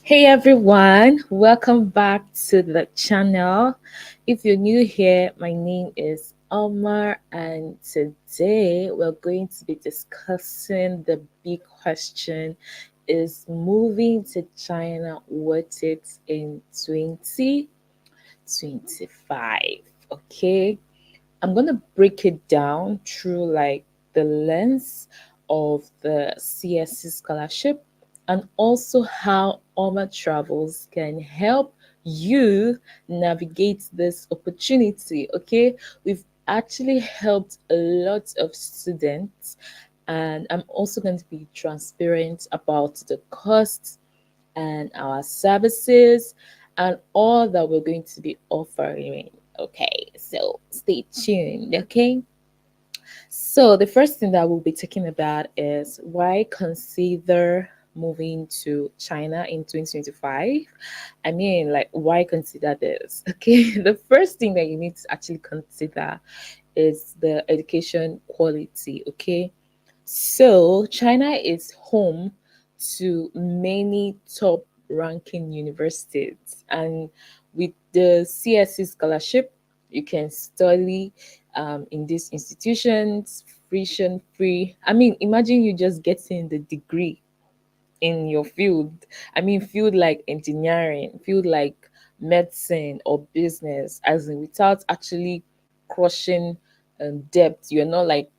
Hey everyone, welcome back to the channel. If you're new here, my name is Omar, and today we're going to be discussing the big question: is moving to China worth it in 2025? Okay, I'm gonna break it down through like the lens of the CSC scholarship and also how Ormah Travels can help you navigate this opportunity. Okay, we've actually helped a lot of students, and I'm also going to be transparent about the costs and our services and all that we're going to be offering. Okay, so stay tuned. Okay, so the first thing that we'll be talking about is why consider moving to China in 2025. I mean, like, why consider this? Okay, the first thing that you need to actually consider is the education quality. Okay, so China is home to many top ranking universities, and with the CSC scholarship, you can study in these institutions friction free. I mean, imagine you just getting the degree in your field. I mean, field like engineering, field like medicine or business, as in without actually crushing debt. You're not like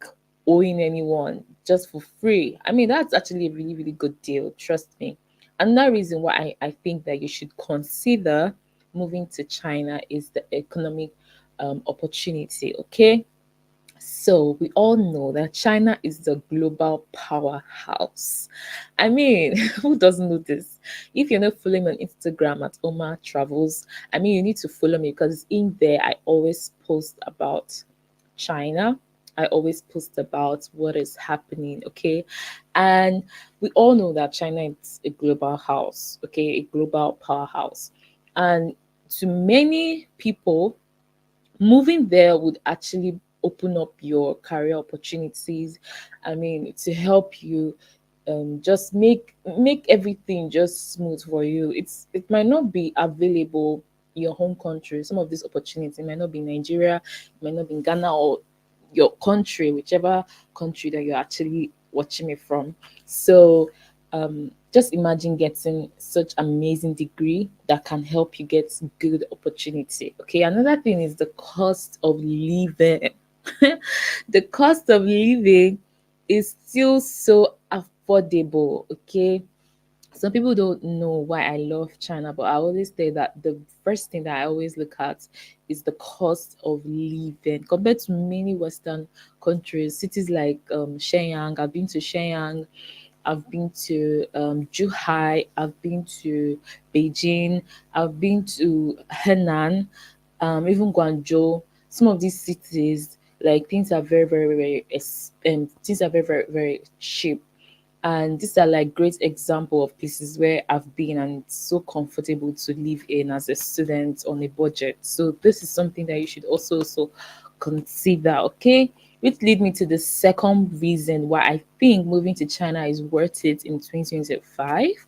owing anyone just for free. I mean, that's actually a really, really good deal. Trust me. Another reason why I think that you should consider moving to China is the economic opportunity. Okay, so we all know that China is the global powerhouse. I mean, who doesn't know this? If you're not following me on Instagram at OrmahTravels, I mean, you need to follow me because in there I always post about China. I always post about what is happening, okay? And we all know that China is a global house, okay? A global powerhouse. And to many people, moving there would actually open up your career opportunities. I mean, to help you just make everything just smooth for you. It might not be available in your home country. Some of these opportunities might not be in Nigeria, it might not be in Ghana or your country, whichever country that you're actually watching me from. So just imagine getting such amazing degree that can help you get good opportunity. Okay, another thing is the cost of living. The cost of living is still so affordable. Okay, some people don't know why I love China, but I always say that the first thing that I always look at is the cost of living compared to many Western countries. Cities like Shenyang, I've been to Shenyang, I've been to Zhuhai, I've been to Beijing, I've been to Henan, even Guangzhou. Some of these cities, like things are very, very, very, things are very, very, very cheap, and these are like great example of places where I've been and it's so comfortable to live in as a student on a budget. So this is something that you should also consider. Okay, which lead me to the second reason why I think moving to China is worth it in 2025.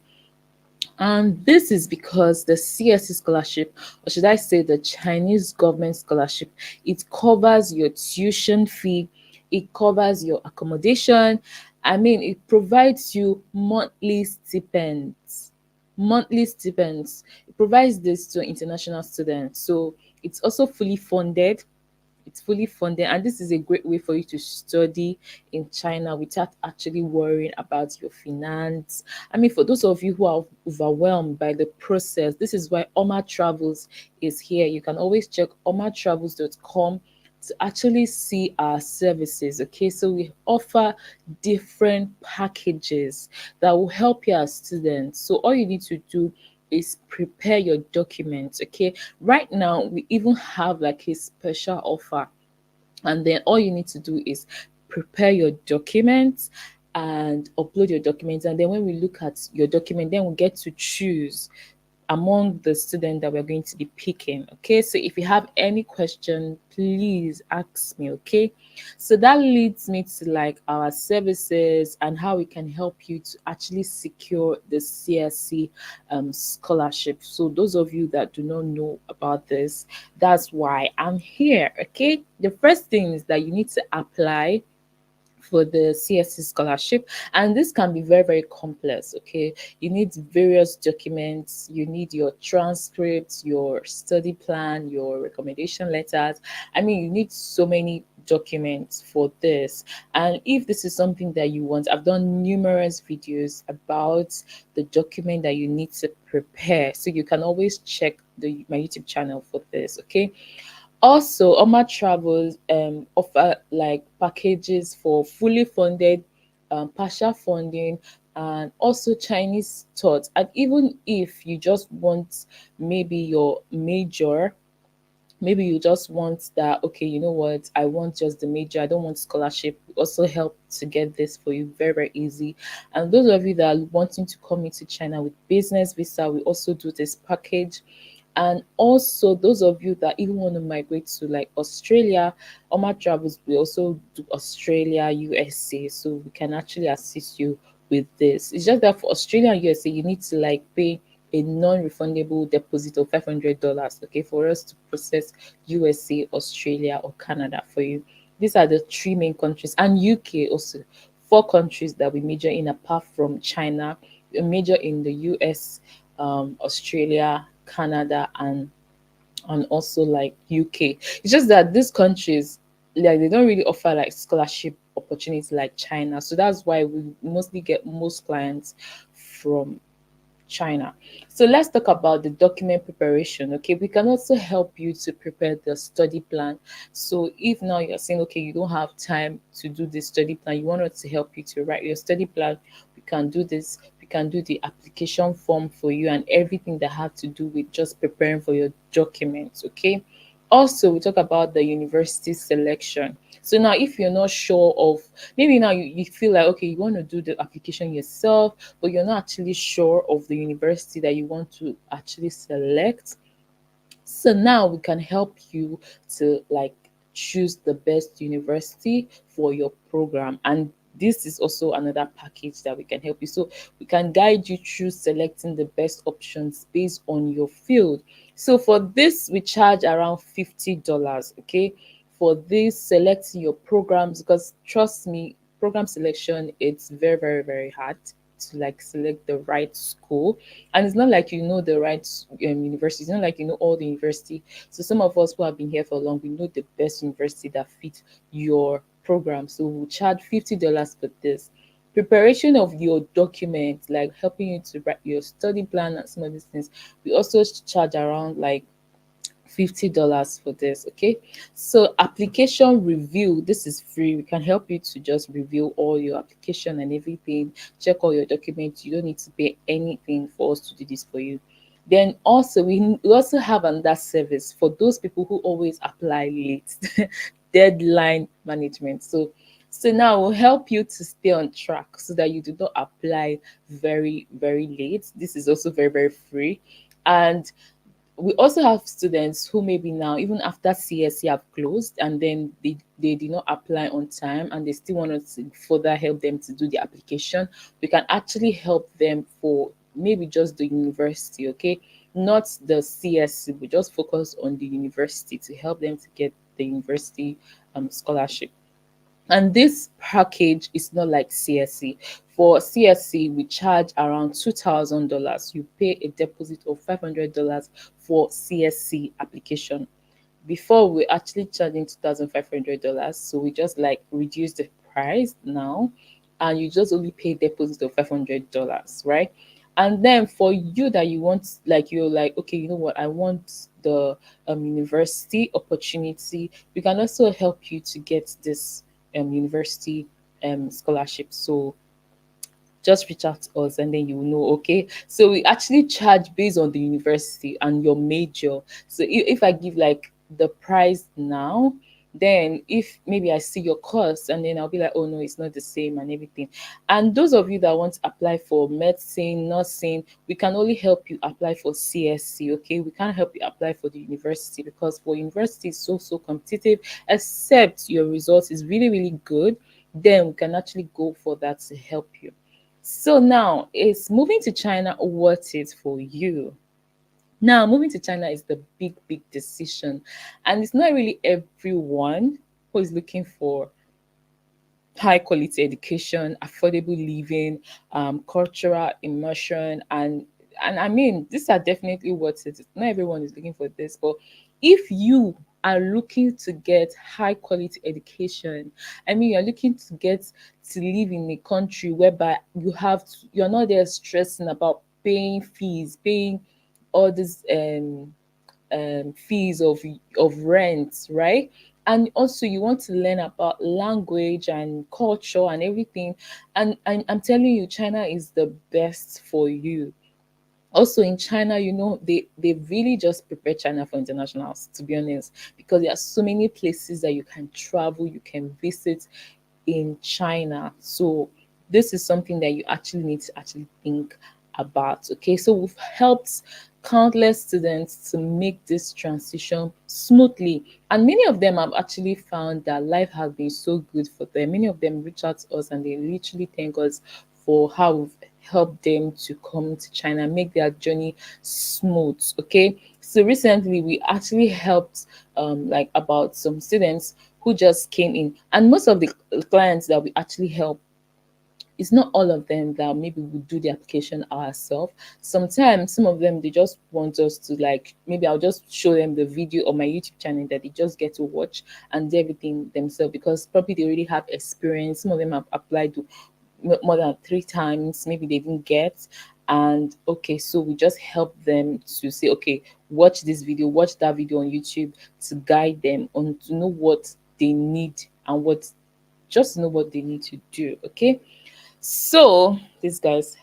And this is because the CSC scholarship, or should I say the Chinese government scholarship, it covers your tuition fee, it covers your accommodation. I mean, it provides you monthly stipends. Monthly stipends. It provides this to international students. So it's also fully funded, it's fully funded, and this is a great way for you to study in China without actually worrying about your finance. I mean, for those of you who are overwhelmed by the process, this is why Ormah Travels is here. You can always check ormahtravels.com to actually see our services. Okay, so we offer different packages that will help you as students. So all you need to do is prepare your documents. Okay, right now we even have like a special offer, and then all you need to do is prepare your documents and upload your documents, and then when we look at your document, then we get to choose among the students that we're going to be picking. Okay, so if you have any question, please ask me. Okay, so that leads me to like our services and how we can help you to actually secure the CSC scholarship. So those of you that do not know about this, that's why I'm here. Okay, the first thing is that you need to apply for the CSC scholarship, and this can be very, very complex. Okay, you need various documents, you need your transcripts, your study plan, your recommendation letters. I mean, you need so many documents for this. And if this is something that you want, I've done numerous videos about the document that you need to prepare, so you can always check my YouTube channel for this. Okay, also, Ormah Travels offer like packages for fully funded, partial funding, and also Chinese taught. And even if you just want maybe your major, maybe you just want that, okay, you know what, I want just the major, I don't want scholarship. We also help to get this for you very, very easy. And those of you that are wanting to come into China with business visa, we also do this package. And also those of you that even want to migrate to like Australia, Ormah Travels, we also do Australia, USA, so we can actually assist you with this. It's just that for Australia and USA, you need to like pay a non-refundable deposit of $500, okay, for us to process USA, Australia, or Canada for you. These are the three main countries, and UK also. Four countries that we major in apart from China. We major in the US, Australia, Canada, and also like UK. It's just that these countries, like, they don't really offer like scholarship opportunities like China. So that's why we mostly get most clients from China. So let's talk about the document preparation. Okay, we can also help you to prepare the study plan. So if now you're saying, okay, you don't have time to do the study plan, you want us to help you to write your study plan, we can do this. We can do the application form for you and everything that have to do with just preparing for your documents. Okay. Also, we talk about the university selection. So now, if you're not sure of, maybe now you feel like, okay, you want to do the application yourself, but you're not actually sure of the university that you want to actually select. So now we can help you to like choose the best university for your program. And this is also another package that we can help you. So we can guide you through selecting the best options based on your field. So for this, we charge around $50, okay? For this, selecting your programs, because trust me, program selection, it's very, very, very hard to like select the right school. And it's not like you know the right university. It's not like you know all the university. So some of us who have been here for long, we know the best university that fits your program. So we'll charge $50 for this. Preparation of your document, like helping you to write your study plan and some of these things, we also charge around like $50 for this. Okay, so application review, this is free. We can help you to just review all your application and everything, check all your documents. You don't need to pay anything for us to do this for you. Then also we also have another service for those people who always apply late. Deadline management. So now we'll help you to stay on track so that you do not apply very, very late. This is also very, very free. And we also have students who maybe now, even after CSC have closed, and then they did not apply on time and they still want us to further help them to do the application. We can actually help them for maybe just the university, okay? Not the CSC, we just focus on the university to help them to get the university scholarship. And this package is not like CSC. For CSC, we charge around $2,000. You pay a deposit of $500 for CSC application. Before, we actually charging $2,500. So we just like reduce the price now, and you just only pay deposit of $500, right? And then for you that you want, like, you're like, okay, you know what, I want the university opportunity. We can also help you to get this university scholarship. So just reach out to us and then you will know. Okay, so we actually charge based on the university and your major. So if I give like the price now, Then if maybe I see your course and then I'll be like, oh no, it's not the same and everything. And those of you that want to apply for medicine, nursing, we can only help you apply for CSC, okay? We can't help you apply for the university because for university it's so competitive, except your result is really, really good, then we can actually go for that to help you. So now, is moving to China worth it for you? Now, moving to China is the big decision, and it's not really everyone who is looking for high quality education, affordable living, cultural immersion, and I mean these are definitely worth it. Not everyone is looking for this, but if you are looking to get high quality education, I mean you're looking to get to live in a country whereby you're not there stressing about paying fees, paying all these fees of rent, right? And also you want to learn about language and culture and everything. And I'm telling you, China is the best for you. Also in China, they really just prepare China for internationals, to be honest, because there are so many places that you can travel, you can visit in China. So this is something that you actually need to actually think about. Okay, so we've helped countless students to make this transition smoothly, and many of them have actually found that life has been so good for them. Many of them reach out to us and they literally thank us for how we've helped them to come to China, make their journey smooth. Okay, so recently we actually helped like about some students who just came in, and most of the clients that we actually help, it's not all of them that maybe we do the application ourselves. Sometimes some of them they just want us to, like, maybe I'll just show them the video on my YouTube channel that they just get to watch and do everything themselves, because probably they already have experience. Some of them have applied to more than 3 times, maybe they didn't get. And okay, so we just help them to say, okay, watch this video, watch that video on YouTube, to guide them on to know what they need and what just know what they need to do. Okay, so these guys,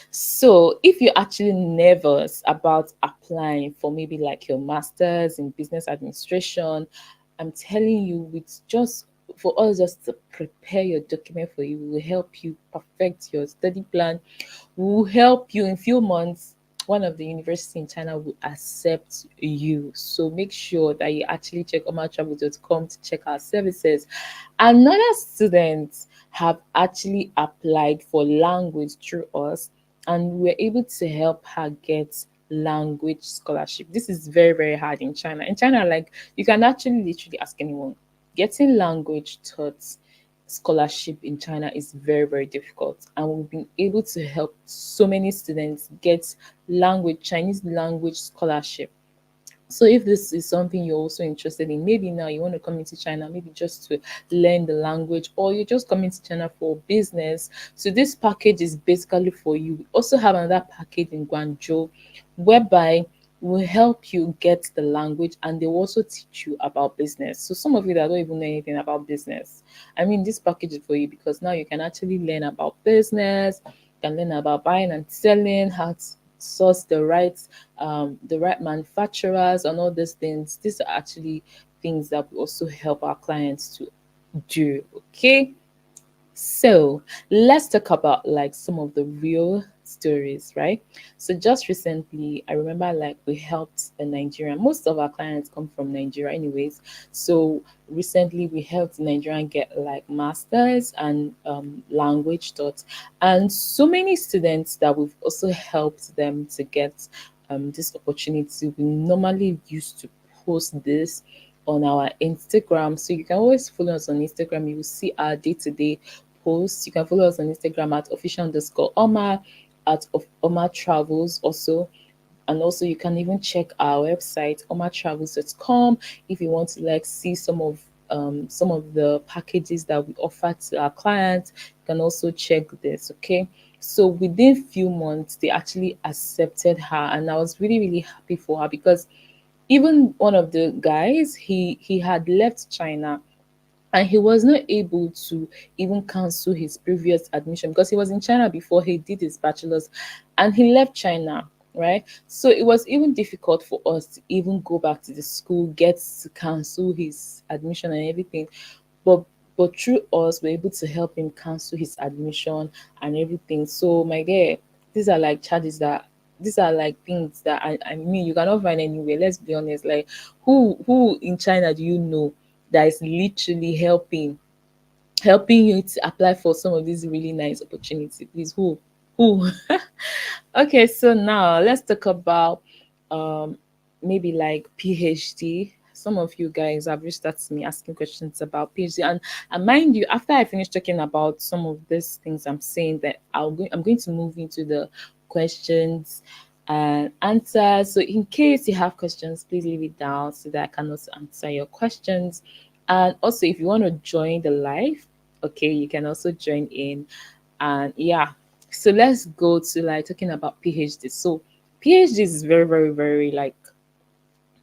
so if you're actually nervous about applying for maybe like your master's in business administration, I'm telling you, with just for us just to prepare your document for you, we will help you perfect your study plan. We will help you in few months. One of the university in China will accept you. So make sure that you actually check OrmahTravels.com to check our services. Another student have actually applied for language through us, and we're able to help her get language scholarship. This is very, very hard in China. In China, like, you can actually literally ask anyone. Getting language taught scholarship in China is very, very difficult. And we've been able to help so many students get Chinese language scholarship. So if this is something you're also interested in, maybe now you want to come into China, maybe just to learn the language, or you're just coming to China for business. So this package is basically for you. We also have another package in Guangzhou whereby will help you get the language, and they will also teach you about business. So some of you that don't even know anything about business, I mean, this package is for you, because now you can actually learn about business, you can learn about buying and selling, how to source the right manufacturers and all these things. These are actually things that we also help our clients to do. Okay, so let's talk about like some of the real stories, right? So just recently, I remember like we helped a Nigerian. Most of our clients come from Nigeria, anyways. So recently, we helped Nigerian get like masters and language taught, and so many students that we've also helped them to get this opportunity. We normally used to post this on our Instagram, so you can always follow us on Instagram. You will see our day-to-day posts. You can follow us on Instagram at official_Ormah, at Ormah Travels also. And also you can even check our website, OrmahTravels.com, if you want to like see some of the packages that we offer to our clients. You can also check this, okay? So within few months, they actually accepted her, and I was really, really happy for her, because even one of the guys, he had left China, and he was not able to even cancel his previous admission, because he was in China before he did his bachelor's, and he left China. right? So it was even difficult for us to even go back to the school, get to cancel his admission and everything. But through us, we're able to help him cancel his admission and everything. So my dear, these are like charges that these are like things that I mean you cannot find anywhere. Let's be honest. Like who in China do you know that is literally helping you to apply for some of these really nice opportunities? Please, who? Okay, so now let's talk about um maybe like PhD. Some of you guys have reached out to me asking questions about PhD, and mind you, after I finish talking about some of these things I'm saying, that I'm going to move into the questions and answers. So in case you have questions, please leave it down so that I can also answer your questions. And also, if you want to join the live, okay, you can also join in. And yeah, so let's go to like talking about PhD. So PhD is very, very, very like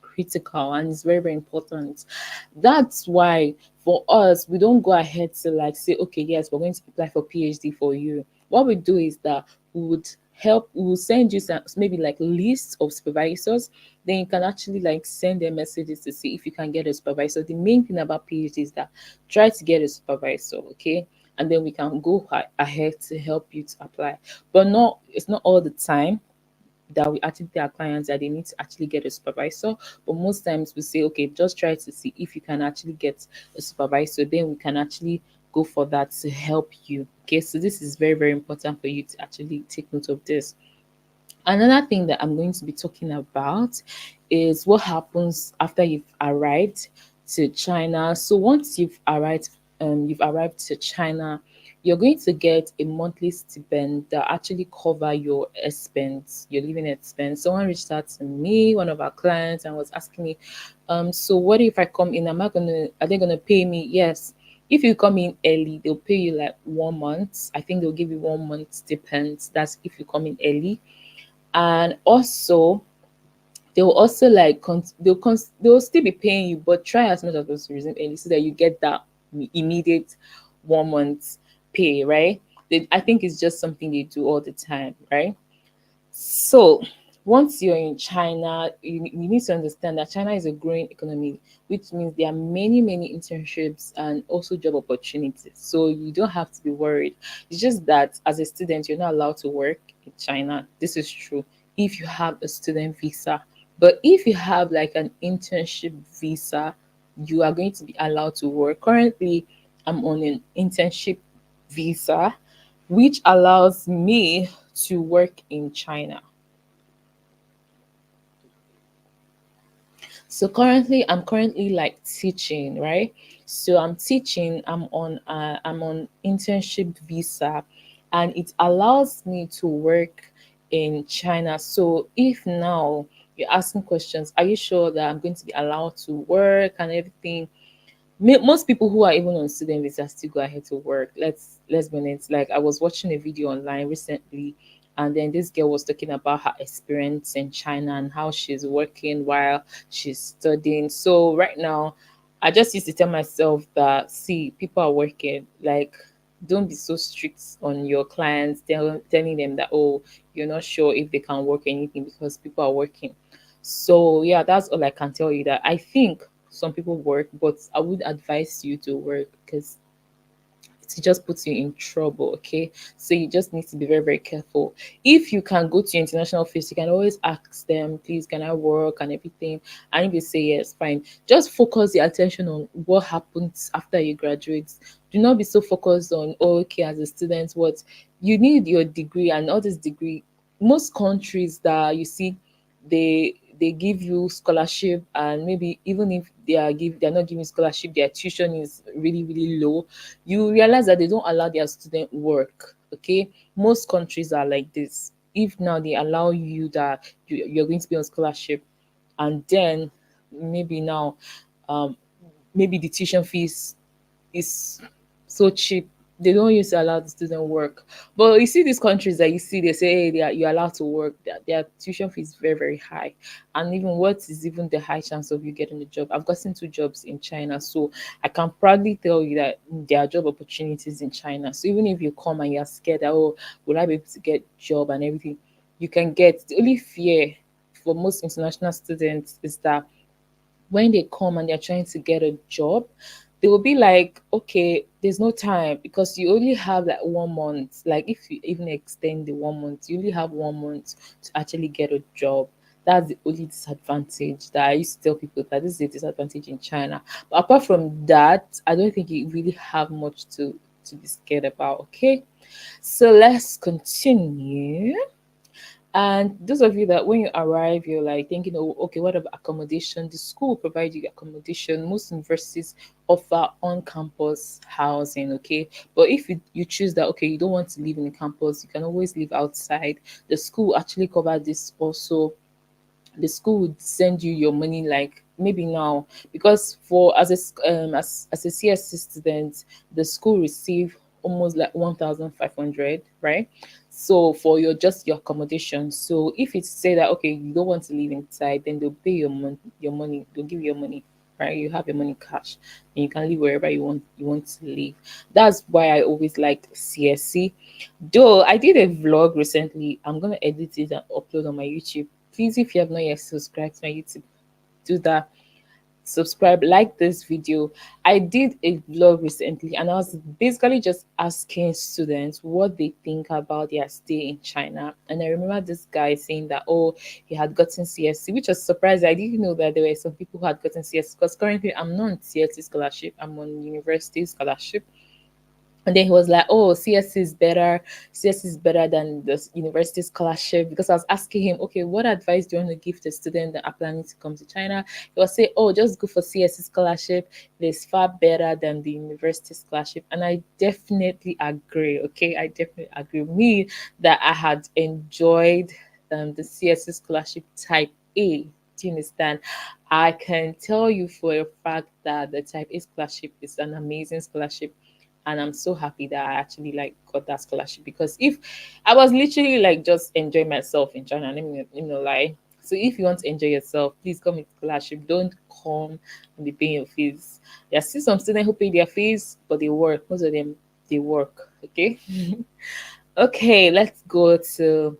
critical and it's very, very important. That's why for us, we don't go ahead to like say, okay, yes, we're going to apply for PhD for you. What we do is that we will send you some maybe like lists of supervisors. Then you can actually like send them messages to see if you can get a supervisor. The main thing about PhD is that try to get a supervisor, okay? And then we can go ahead to help you to apply. But not it's not all the time that we actually tell our clients that they need to actually get a supervisor. But most times we say, okay, just try to see if you can actually get a supervisor. Then we can actually go for that to help you. Okay, so this is very, very important for you to actually take note of this. Another thing that I'm going to be talking about is what happens after you've arrived to China. So once you've arrived to China, you're going to get a monthly stipend that actually cover your expense, your living expense. Someone reached out to me, one of our clients, and was asking me, so what if I come in? Are they gonna pay me? Yes. If you come in early, they'll pay you like 1 month. I think they'll give you 1 month stipend. That's if you come in early. And also they'll also like they'll still be paying you, but try as much as possible to resume early so that you get that immediate 1 month pay, right? I think it's just something they do all the time, right? So once you're in China, you need to understand that China is a growing economy, which means there are many, many internships and also job opportunities. So you don't have to be worried. It's just that as a student, you're not allowed to work in China. This is true if you have a student visa. But if you have like an internship visa, you are going to be allowed to work. Currently, I'm on an internship visa, which allows me to work in China. So I'm currently like teaching, right? So I'm teaching, I'm on internship visa, and it allows me to work in China. So if now you're asking questions, are you sure that I'm going to be allowed to work and everything? Most people who are even on student visa still go ahead to work. Let's be honest. Like I was watching a video online recently, and then this girl was talking about her experience in China and how she's working while she's studying. So right now, I just used to tell myself that see, people are working. Like don't be so strict on your clients, telling them that oh, you're not sure if they can work anything because people are working. So yeah, that's all I can tell you. That I think some people work, but I would advise you to work because it just puts you in trouble. Okay, so you just need to be very, very careful. If you can go to your international office, you can always ask them, please, can I work and everything? And if they say yes, fine. Just focus your attention on what happens after you graduate. Do not be so focused on oh, okay, as a student, what you need your degree and all this degree. Most countries that you see, they give you scholarship, and maybe even if they're not giving scholarship, their tuition is really, really low. You realize that they don't allow their student work. Okay, most countries are like this. If now they allow you that you're going to be on scholarship, and then maybe now um maybe the tuition fees is so cheap, they don't use to allow the student work. But you see these countries that you see, they say hey, you're allowed to work, their tuition fee is very, very high. And even what is even the high chance of you getting a job? I've gotten 2 jobs in China, so I can proudly tell you that there are job opportunities in China. So even if you come and you're scared that oh, will I be able to get job and everything, you can get. The only fear for most international students is that when they come and they're trying to get a job, they will be like, okay, there's no time because you only have like 1 month. Like if you even extend the 1 month, you only have 1 month to actually get a job. That's the only disadvantage that I used to tell people, that this is a disadvantage in China. But apart from that, I don't think you really have much to be scared about. Okay, so let's continue. And those of you that when you arrive, you're like thinking, oh, okay, what about accommodation? The school will provide you accommodation. Most universities offer on-campus housing, okay? But if you choose that, okay, you don't want to live in the campus, you can always live outside. The school will actually cover this also. The school would send you your money like maybe now, because for as a CSC student, the school receive almost like 1,500, right? So for your just your accommodation. So if it's say that okay, you don't want to live inside, then they'll pay your money, they'll give you your money, right? You have your money cash and you can live wherever you want to live. That's why I always liked CSC. Though I did a vlog recently, I'm gonna edit it and upload on my YouTube. Please, if you have not yet subscribed to my YouTube, do that. Subscribe, like this video. I did a vlog recently and I was basically just asking students what they think about their stay in China. And I remember this guy saying that, oh, he had gotten CSC, which was surprising. I didn't know that there were some people who had gotten CSC because currently I'm not on CSC scholarship, I'm on university scholarship. And then he was like, "Oh, CSC is better. CSC is better than the university scholarship." Because I was asking him, "Okay, what advice do you want to give to students that are planning to come to China?" He was saying, "Oh, just go for CSC scholarship. It's far better than the university scholarship." And I definitely agree. Okay, I definitely agree. Me, that I had enjoyed the CSC scholarship type A. Do you understand? I can tell you for a fact that the type A scholarship is an amazing scholarship, and I'm so happy that I actually like got that scholarship, because if I was literally like just enjoying myself in China, let me not lie. So if you want to enjoy yourself, please come with scholarship. Don't come and be paying your fees. There are still some students who pay their fees, but they work. Most of them they work. Okay. Okay, let's go to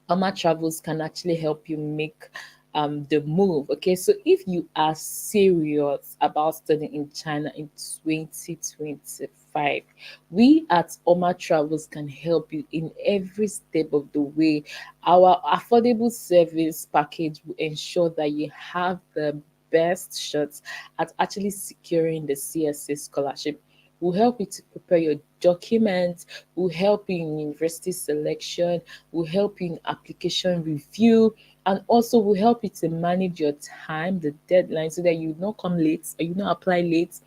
Ormah Travels can actually help you make the move. Okay, so if you are serious about studying in China in 2025, we at Ormah Travels can help you in every step of the way. Our affordable service package will ensure that you have the best shots at actually securing the CSC scholarship. Will help you to prepare your documents, will help you in university selection, will help you in application review, and also will help you to manage your time, the deadline, so that you not come late or you not apply late.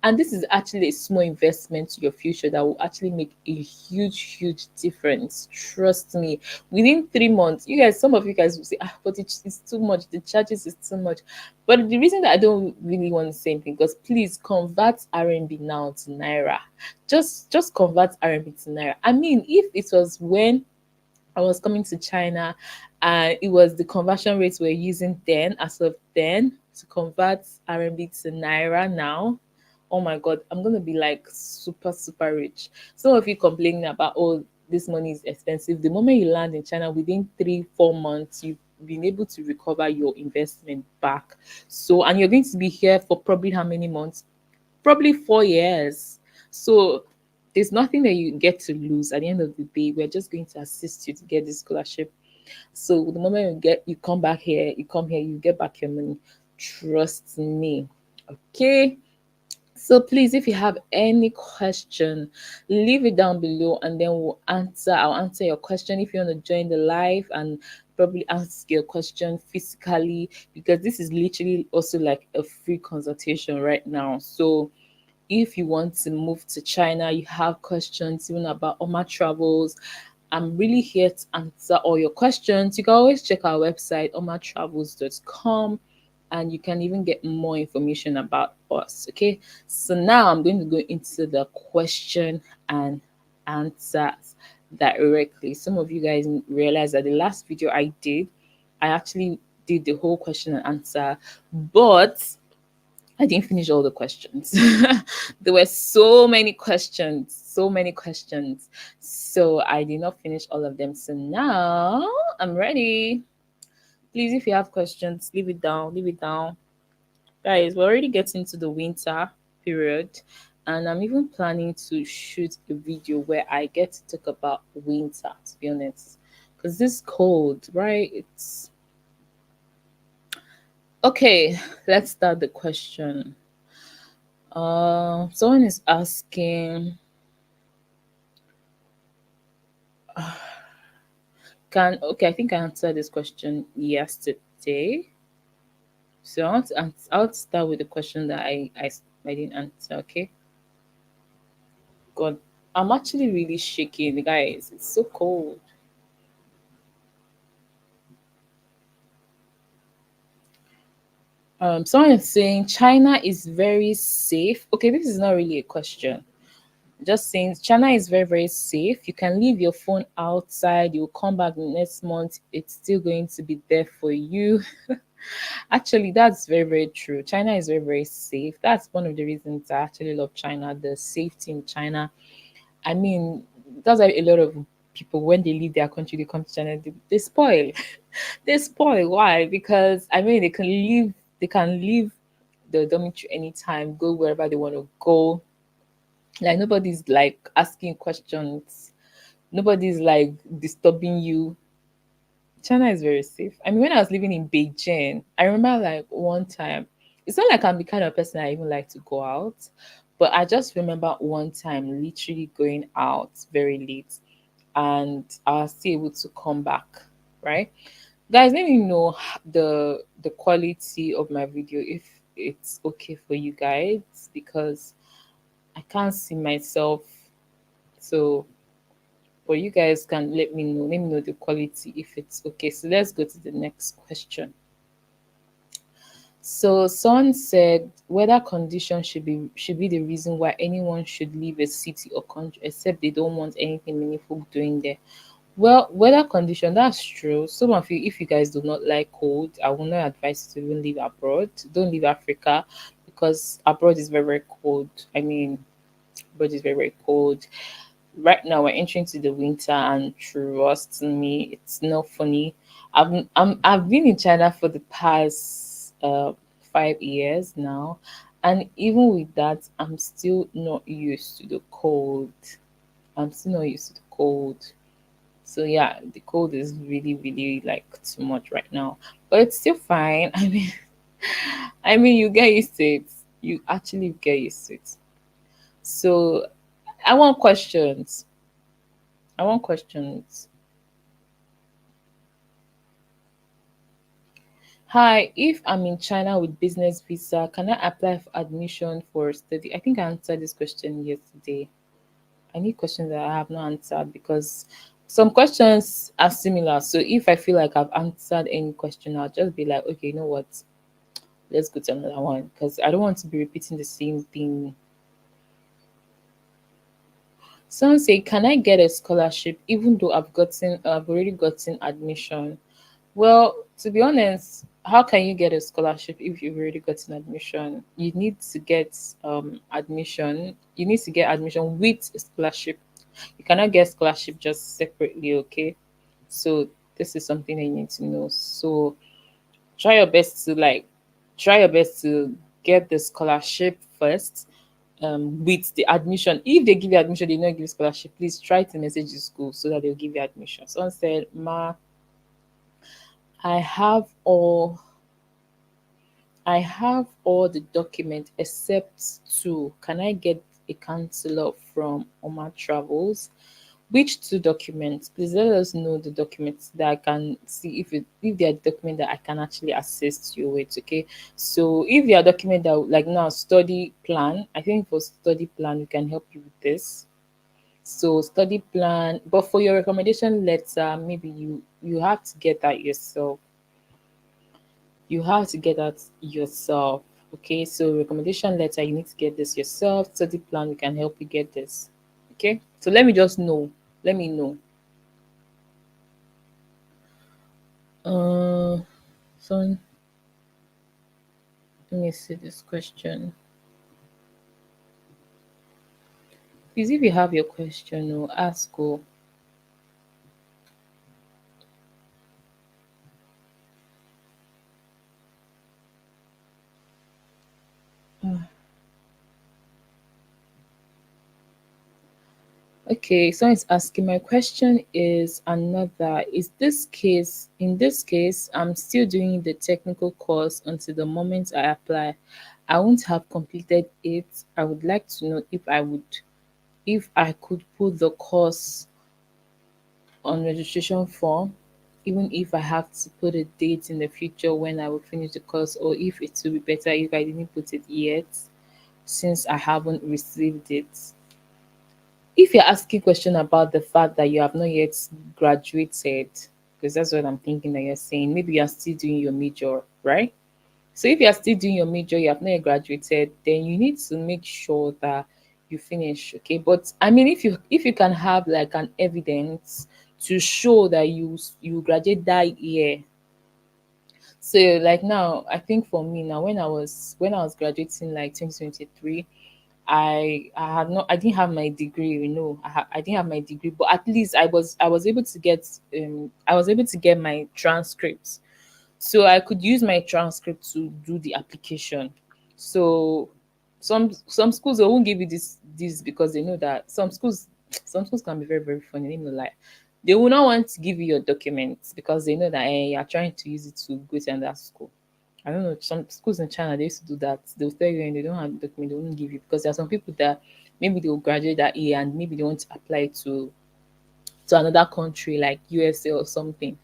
And this is actually a small investment to your future that will actually make a huge difference. Trust me. Within 3 months, you guys, some of you guys will say, ah, but it's too much. The charges is too much. But the reason that I don't really want to say anything, because please convert RMB now to Naira. Just convert RMB to Naira. I mean, if it was when I was coming to China and it was the conversion rates we're using then, as of then, to convert RMB to Naira now. Oh my God, I'm gonna be like super rich. Some of you complaining about, oh, this money is expensive. The moment you land in China, within 3-4 months, you've been able to recover your investment back. So, and you're going to be here for probably how many months? Probably 4 years. So there's nothing that you get to lose at the end of the day. We're just going to assist you to get this scholarship. So the moment you come back here, you come here, you get back your money. Trust me. Okay. So please, if you have any question, leave it down below and then I'll answer your question. If you want to join the live and probably ask your question physically, because this is literally also like a free consultation right now. So if you want to move to China, you have questions even about Ormah Travels, I'm really here to answer all your questions. You can always check our website, OrmahTravels.com, and you can even get more information about us. Okay, so now I'm going to go into the question and answers directly. Some of you guys realize that the last video I did, I actually did the whole question and answer, but I didn't finish all the questions. There were so many questions, so many questions. So I did not finish all of them. So now I'm ready. Please, if you have questions, leave it down, leave it down. Guys, we're already getting to the winter period, and I'm even planning to shoot a video where I get to talk about winter, to be honest. Because this cold, right? It's okay. Let's start the question. Someone is asking, can okay, I think I answered this question yesterday. So I'll start with the question that I didn't answer. Okay, God, I'm actually really shaking, guys. It's so cold. Someone is saying China is very safe. Okay, this is not really a question. Just saying China is very, very safe. You can leave your phone outside, you'll come back next month, it's still going to be there for you. Actually, that's very, very true. China is very, very safe. That's one of the reasons I actually love China, the safety in China. I mean, that's why a lot of people, when they leave their country, they come to China, they spoil. They spoil. Why? Because I mean, they can leave the dormitory anytime, go wherever they want to go. Like nobody's like asking questions. Nobody's like disturbing you. China is very safe. I mean, when I was living in Beijing, I remember like one time, it's not like I'm the kind of person I even like to go out, but I just remember one time literally going out very late and I was still able to come back, right? Guys, let me know the quality of my video if it's okay for you guys because I can't see myself. So but you guys can let me know the quality if it's okay. So let's go to the next question. So someone said weather conditions should be the reason why anyone should leave a city or country except they don't want anything meaningful doing there. Well, weather condition, that's true. Some of you, if you guys do not like cold, I will not advise you to even live abroad. Don't leave Africa because abroad is very, very cold. I mean, abroad is very, very cold. Right now we're entering to the winter and trust me, it's not funny. I've been in China for the past 5 years now, and even with that I'm still not used to the cold. I'm still not used to the cold. So yeah, the cold is really, really like too much right now, but it's still fine. I mean, I mean, you get used to it. You actually get used to it. So I want questions. I want questions. Hi, if I'm in China with business visa, can I apply for admission for study? I think I answered this question yesterday. I need questions that I have not answered because some questions are similar. So if I feel like I've answered any question, I'll just be like, okay, you know what? Let's go to another one because I don't want to be repeating the same thing. Someone say, can I get a scholarship even though I've already gotten admission? Well, to be honest, how can you get a scholarship if you've already gotten admission? You need to get admission. You need to get admission with a scholarship. You cannot get scholarship just separately, okay? So this is something that you need to know. So try your best to try your best to get the scholarship first with the admission. If they give you admission, they don't give scholarship, please try to message the school so that they'll give you admission. Someone said, Ma, I have all I have all the documents except two. Can I get a counselor from Ormah Travels? Which two documents? Please let us know the documents that I can see if they are document that I can actually assist you with. Okay. So if you are document that like now study plan, I think for study plan we can help you with this. So study plan, but for your recommendation letter, maybe you have to get that yourself. You have to get that yourself. Okay, so recommendation letter, you need to get this yourself. Study plan, we can help you get this. Okay, so let me just know. Let me know. Uh, so Let me see this question. Please, if you have your question, or ask. Or okay, so it's asking. My question is another. Is this case in this case? I'm still doing the technical course until the moment I apply. I won't have completed it. I would like to know if I could put the course on registration form, even if I have to put a date in the future when I will finish the course, or if it will be better if I didn't put it yet, since I haven't received it. If you're asking question about the fact that you have not yet graduated, because that's what I'm thinking that you're saying, maybe you're still doing your major, right? So if you're still doing your major, you have not yet graduated, then you need to make sure that you finish. Okay. But I mean, if you can have like an evidence to show that you graduate that year. So like now, I think for me now, when I was graduating like 2023, I didn't have my degree, I didn't have my degree, but at least I was able to get my transcripts, so I could use my transcript to do the application. So some schools, they won't give you this because they know that some schools can be very, very funny, let me not lie. They will not want to give you your documents because they know that you are trying to use it to go to another school. I don't know, some schools in China they used to do that. They'll tell you and they don't have the document, they won't give you, because there are some people that maybe they'll graduate that year and maybe they want to apply to another country like USA or something.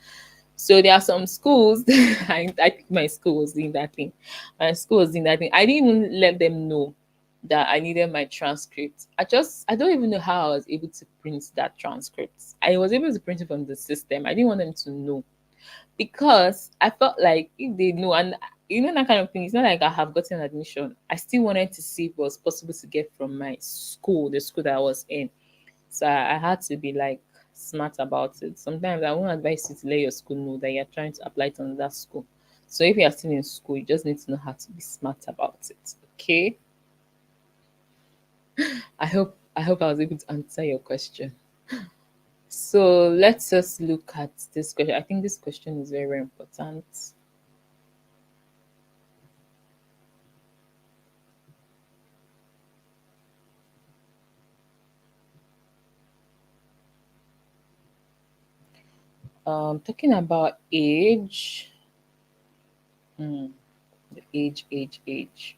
So there are some schools. I think my school was doing that thing. My school was doing that thing. I didn't even let them know that I needed my transcript. I don't even know how I was able to print that transcript. I was able to print it from the system. I didn't want them to know because I felt like if they know, and that kind of thing, it's not like I have gotten admission. I still wanted to see if it was possible to get from my school, the school that I was in. So I had to be like smart about it. Sometimes I won't advise you to let your school know that you're trying to apply to another school. So if you're still in school, you just need to know how to be smart about it. Okay. I hope I was able to answer your question. So let's just look at this question. I think this question is very, very important. Talking about age, hmm, age.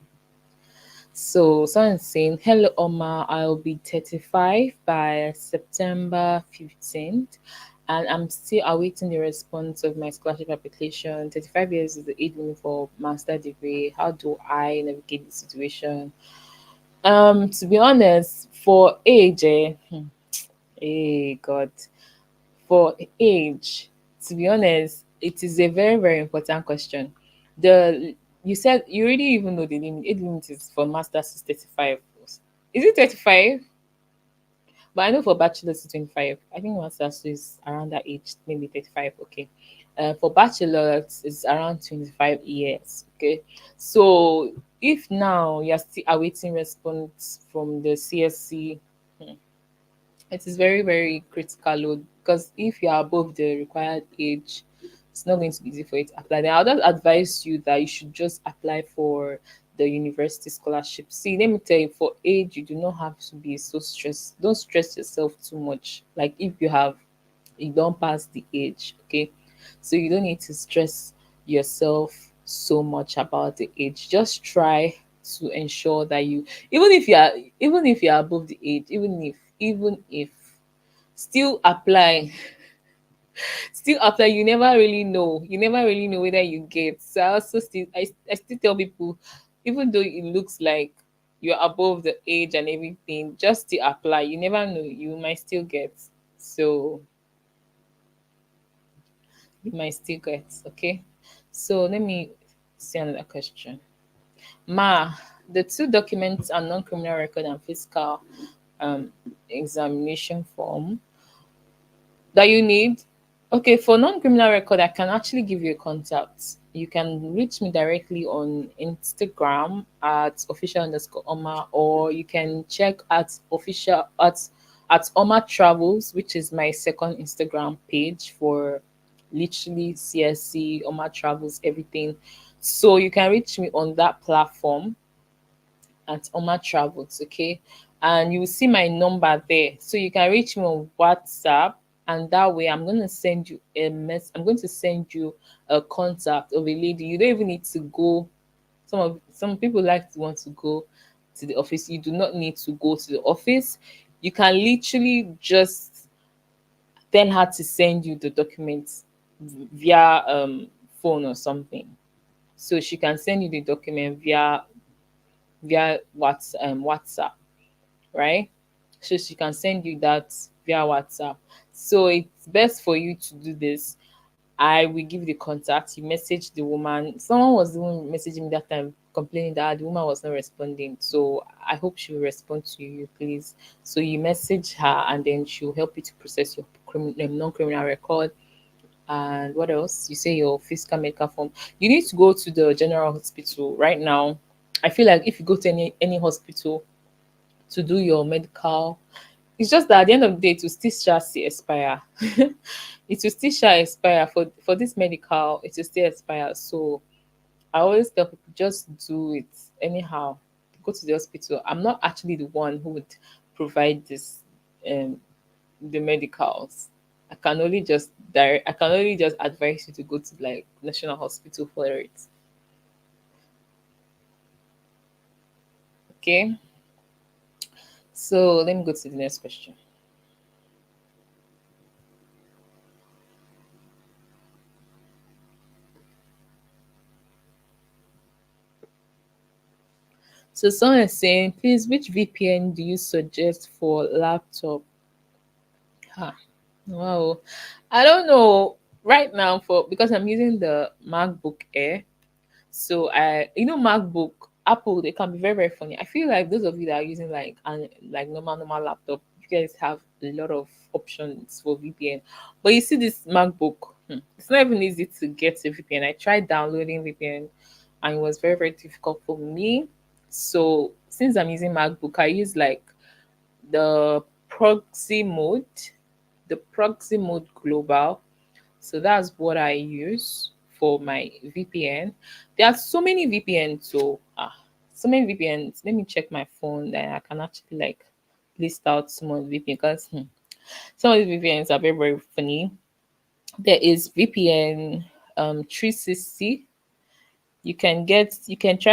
So someone's saying, "Hello, Oma. I'll be 35 by September 15th, and I'm still awaiting the response of my scholarship application. 35 years is the age limit for master degree. How do I navigate the situation?" To be honest, for age, God, for age, to be honest, it is a very, very important question. The You said you already even know the limit. Age limit is for masters is 35. Is it 35? But I know for bachelor's is 25. I think masters is around that age, maybe 35. Okay. For bachelor's it's around 25 years. Okay. So if now you're still awaiting response from the CSC, it is very, very critical load, because if you are above the required age, it's not going to be easy for you to apply. Then I'll just advise you that you should just apply for the university scholarship. See, let me tell you, for age, you do not have to be so stressed. Don't stress yourself too much. Like if you don't pass the age, okay? So you don't need to stress yourself so much about the age. Just try to ensure that even if you are above the age, even if still apply, still apply. You never really know whether you get. So I still tell people, even though it looks like you're above the age and everything, just still apply. You never know, you might still get. So you might still get. Okay. So let me see another question. Ma, the two documents are non-criminal record and fiscal um, examination form that you need. Okay, for non-criminal record, I can actually give you a contact. You can reach me directly on Instagram at official underscore Ormah, or you can check at official at Ormah Travels, which is my second Instagram page for literally CSC, Ormah Travels, everything. So you can reach me on that platform at Ormah Travels, okay? And you will see my number there. So you can reach me on WhatsApp, and that way I'm gonna send you a mess. I'm going to send you a contact of a lady. You don't even need to go. Some people like to want to go to the office. You do not need to go to the office. You can literally just tell her to send you the documents via phone or something. So she can send you the document via WhatsApp, right? So she can send you that via WhatsApp. So it's best for you to do this. I will give you the contact. You message the woman. Someone was even messaging me that time complaining that the woman was not responding. So I hope she will respond to you, please. So you message her, and then she'll help you to process your non-criminal record. And what else? You say your physical medical form. You need to go to the general hospital right now. I feel like if you go to any hospital to do your medical, it's just that at the end of the day, it will still shall see expire. It will still shall expire for this medical. It will still expire. So I always tell people just do it anyhow. Go to the hospital. I'm not actually the one who would provide this, um, the medicals. I can only just advise you to go to like National Hospital for it. Okay. So let me go to the next question. So someone is saying, please, which VPN do you suggest for laptop? Huh. Wow. I don't know right now for because I'm using the MacBook Air. So MacBook, Apple, they can be very, very funny. I feel like those of you that are using like normal laptop, you guys have a lot of options for VPN. But you see this MacBook, it's not even easy to get a VPN. I tried downloading VPN and it was very, very difficult for me. So since I'm using MacBook, I use like the proxy mode, the proxy mode global. So that's what I use for my VPN. There are so many VPNs, so many VPNs. Let me check my phone that I can actually like list out some of the VPN because some of the VPNs are very, very funny. There is VPN 360. You can try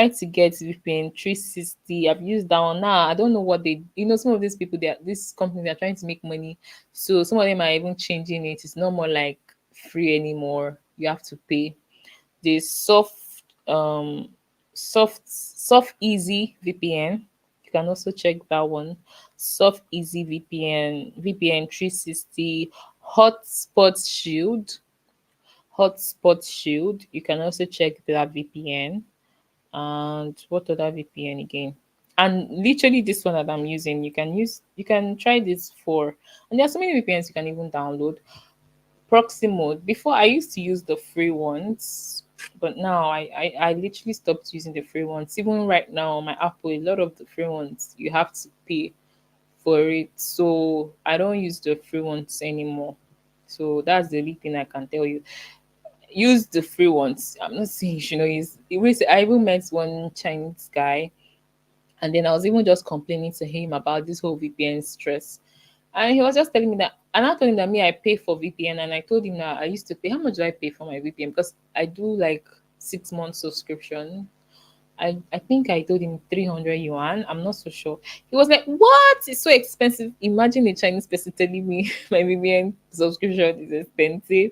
to get VPN 360. I've used that one now. I don't know what they some of these people these companies are trying to make money. So some of them are even changing it. It's not more like free anymore. You have to pay. The soft easy VPN. You can also check that one. Soft easy VPN 360, hotspot shield, hotspot shield. You can also check that VPN. And what other VPN again? And literally this one that I'm using, you can try this for, and there are so many VPNs you can even download. Proxy mode. Before I used to use the free ones, but now I literally stopped using the free ones. Even right now on my Apple, a lot of the free ones you have to pay for it. So I don't use the free ones anymore. So that's the only thing I can tell you. Use the free ones. I'm not saying you should not use. I even met one Chinese guy, and then I was even just complaining to him about this whole VPN stress. And he was just telling me that, and I told him that me, I pay for VPN, and I told him that I used to pay. How much do I pay for my VPN? Because I do like 6 months subscription. I think I told him 300 yuan. I'm not so sure. He was like, "What? It's so expensive." Imagine a Chinese person telling me my VPN subscription is expensive.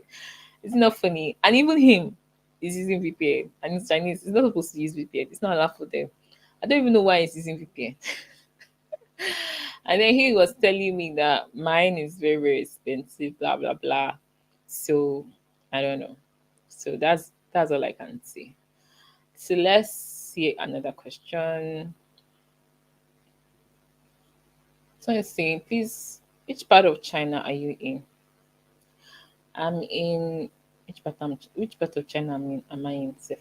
It's not funny. And even him is using VPN, and he's Chinese. He's not supposed to use VPN. It's not allowed for them. I don't even know why he's using VPN. And then he was telling me that mine is very, very expensive, blah blah blah. So I don't know. So that's all I can say. So let's see another question. So I'm saying, please, which part of China are you in? I'm in Which part of China am I in? Sef?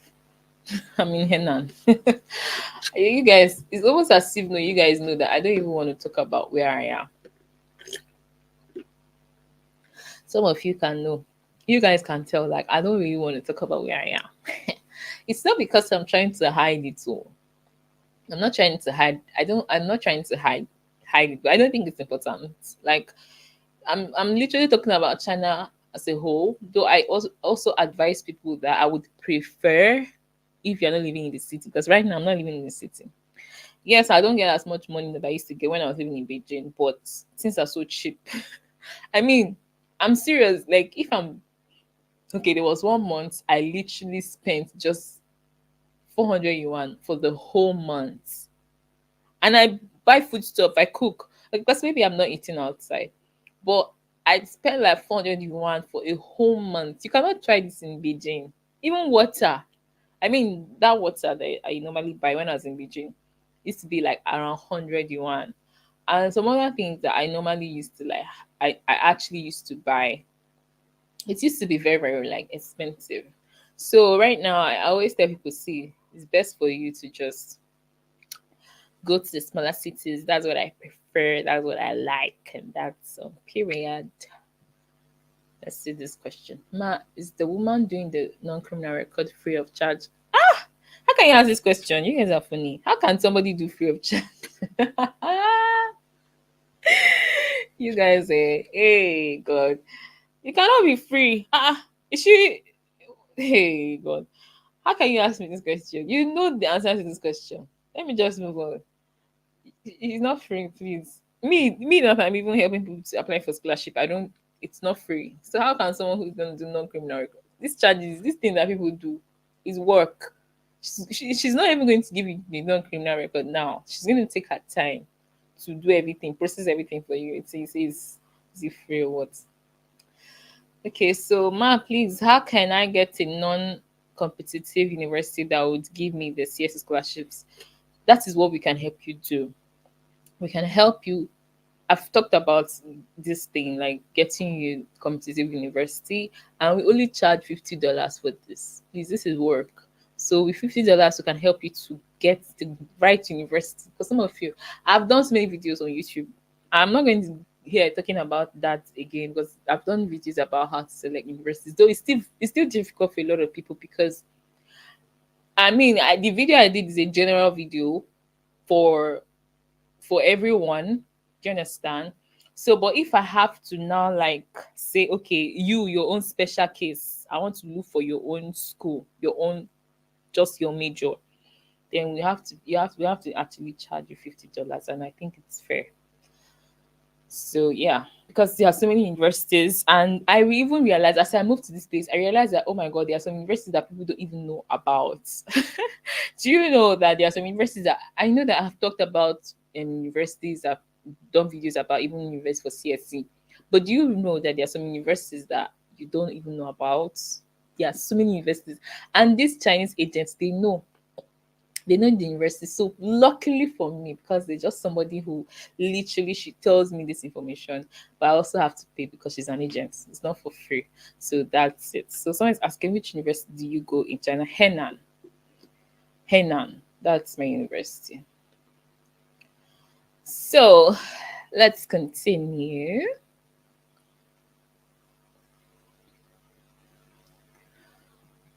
I'm in Henan. You guys, it's almost as if no, you guys know that I don't even want to talk about where I am. Some of you can know. You guys can tell, like, I don't really want to talk about where I am. It's not because I'm trying to hide it all. I'm not trying to hide. I'm not trying to hide it, but I don't think it's important. Like, I'm literally talking about China as a whole, though I also advise people that I would prefer if you're not living in the city, because right now I'm not living in the city. Yes, I don't get as much money that I used to get when I was living in Beijing, but things are so cheap. I mean, I'm serious. Like, if I'm okay, there was 1 month I literally spent just 400 yuan for the whole month, and I buy food stuff, I cook, like, because maybe I'm not eating outside, but I spent like 400 yuan for a whole month. You cannot try this in Beijing. Even water. I mean, that water that I normally buy when I was in Beijing used to be like around 100 yuan. And some other things that I normally used to like, I actually used to buy. It used to be very, very like expensive. So right now, I always tell people, see, it's best for you to just go to the smaller cities. That's what I prefer. That's what I like. And that's period. Let's see this question. Ma, is the woman doing the non-criminal record free of charge? How can you ask this question? You guys are funny. How can somebody do free of charge? You guys, hey, God. You cannot be free. Is she? Hey, God. How can you ask me this question? You know the answer to this question. Let me just move on. It's not free, please. Me, that I'm even helping people to apply for scholarship. I don't. It's not free. So how can someone who's going to do non-criminal record? These charges, this thing that people do, is work. She's not even going to give you the non-criminal record now. She's going to take her time to do everything, process everything for you. It says, is it free or what? Okay, so Ma, please, how can I get a non-competitive university that would give me the CSC scholarships? That is what we can help you do. We can help you. I've talked about this thing, like getting you competitive university, and we only charge $50 for this. Please, this is work. So with $50, we can help you to get the right university. For some of you, I've done so many videos on YouTube. I'm not going to here talking about that again because I've done videos about how to select universities. Though it's still difficult for a lot of people because I mean the video I did is a general video for everyone. Do you understand? So, but if I have to now like say, okay, your own special case, I want to look for your own school, your own just your major, then we have to actually charge you $50, and I think it's fair. So yeah, because there are so many universities, and I even realized as I moved to this place, I realized that oh my god, there are some universities that people don't even know about. Do you know that there are some universities that I know that I've talked about in universities I've done videos about even universities for CSC, but do you know that there are some universities that you don't even know about? There are so many universities, and these Chinese agents they know the university. So luckily for me, because they're just somebody who literally she tells me this information, but I also have to pay because she's an agent. It's not for free. So that's it. So someone's asking which university do you go in China? Henan. Henan. That's my university. So let's continue.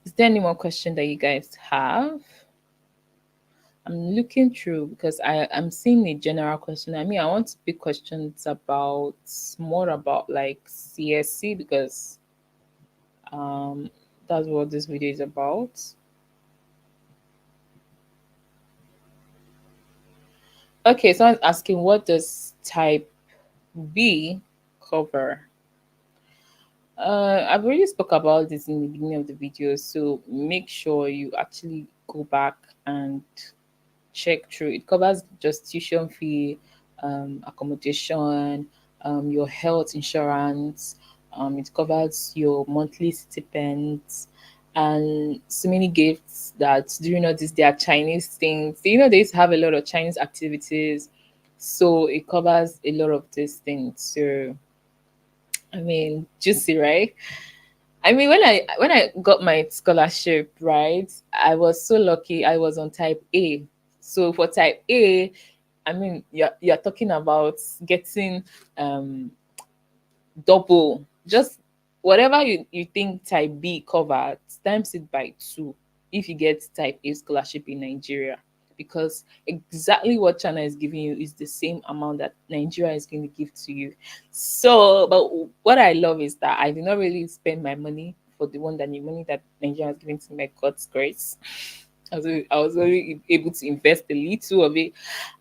Is there any more question that you guys have? I'm looking through because I'm seeing a general question. I mean, I want to pick questions about more about like CSC because um that's what this video is about. Okay, so I'm asking what does type B cover? I've already spoke about this in the beginning of the video, so make sure you actually go back and check through. It covers just tuition fee, accommodation, your health insurance. It covers your monthly stipends and so many gifts that do you notice they are Chinese things. You know, they used to have a lot of Chinese activities. So it covers a lot of these things. So I mean, juicy, right? I mean, when I got my scholarship, right, I was so lucky. I was on type A. So for type A, I mean, you're talking about getting um double, just whatever you think type B covered, times it by two if you get type A scholarship in Nigeria. Because exactly what China is giving you is the same amount that Nigeria is going to give to you. So, but what I love is that I did not really spend my money for the money that Nigeria is giving to me by God's grace. I was only able to invest a little of it,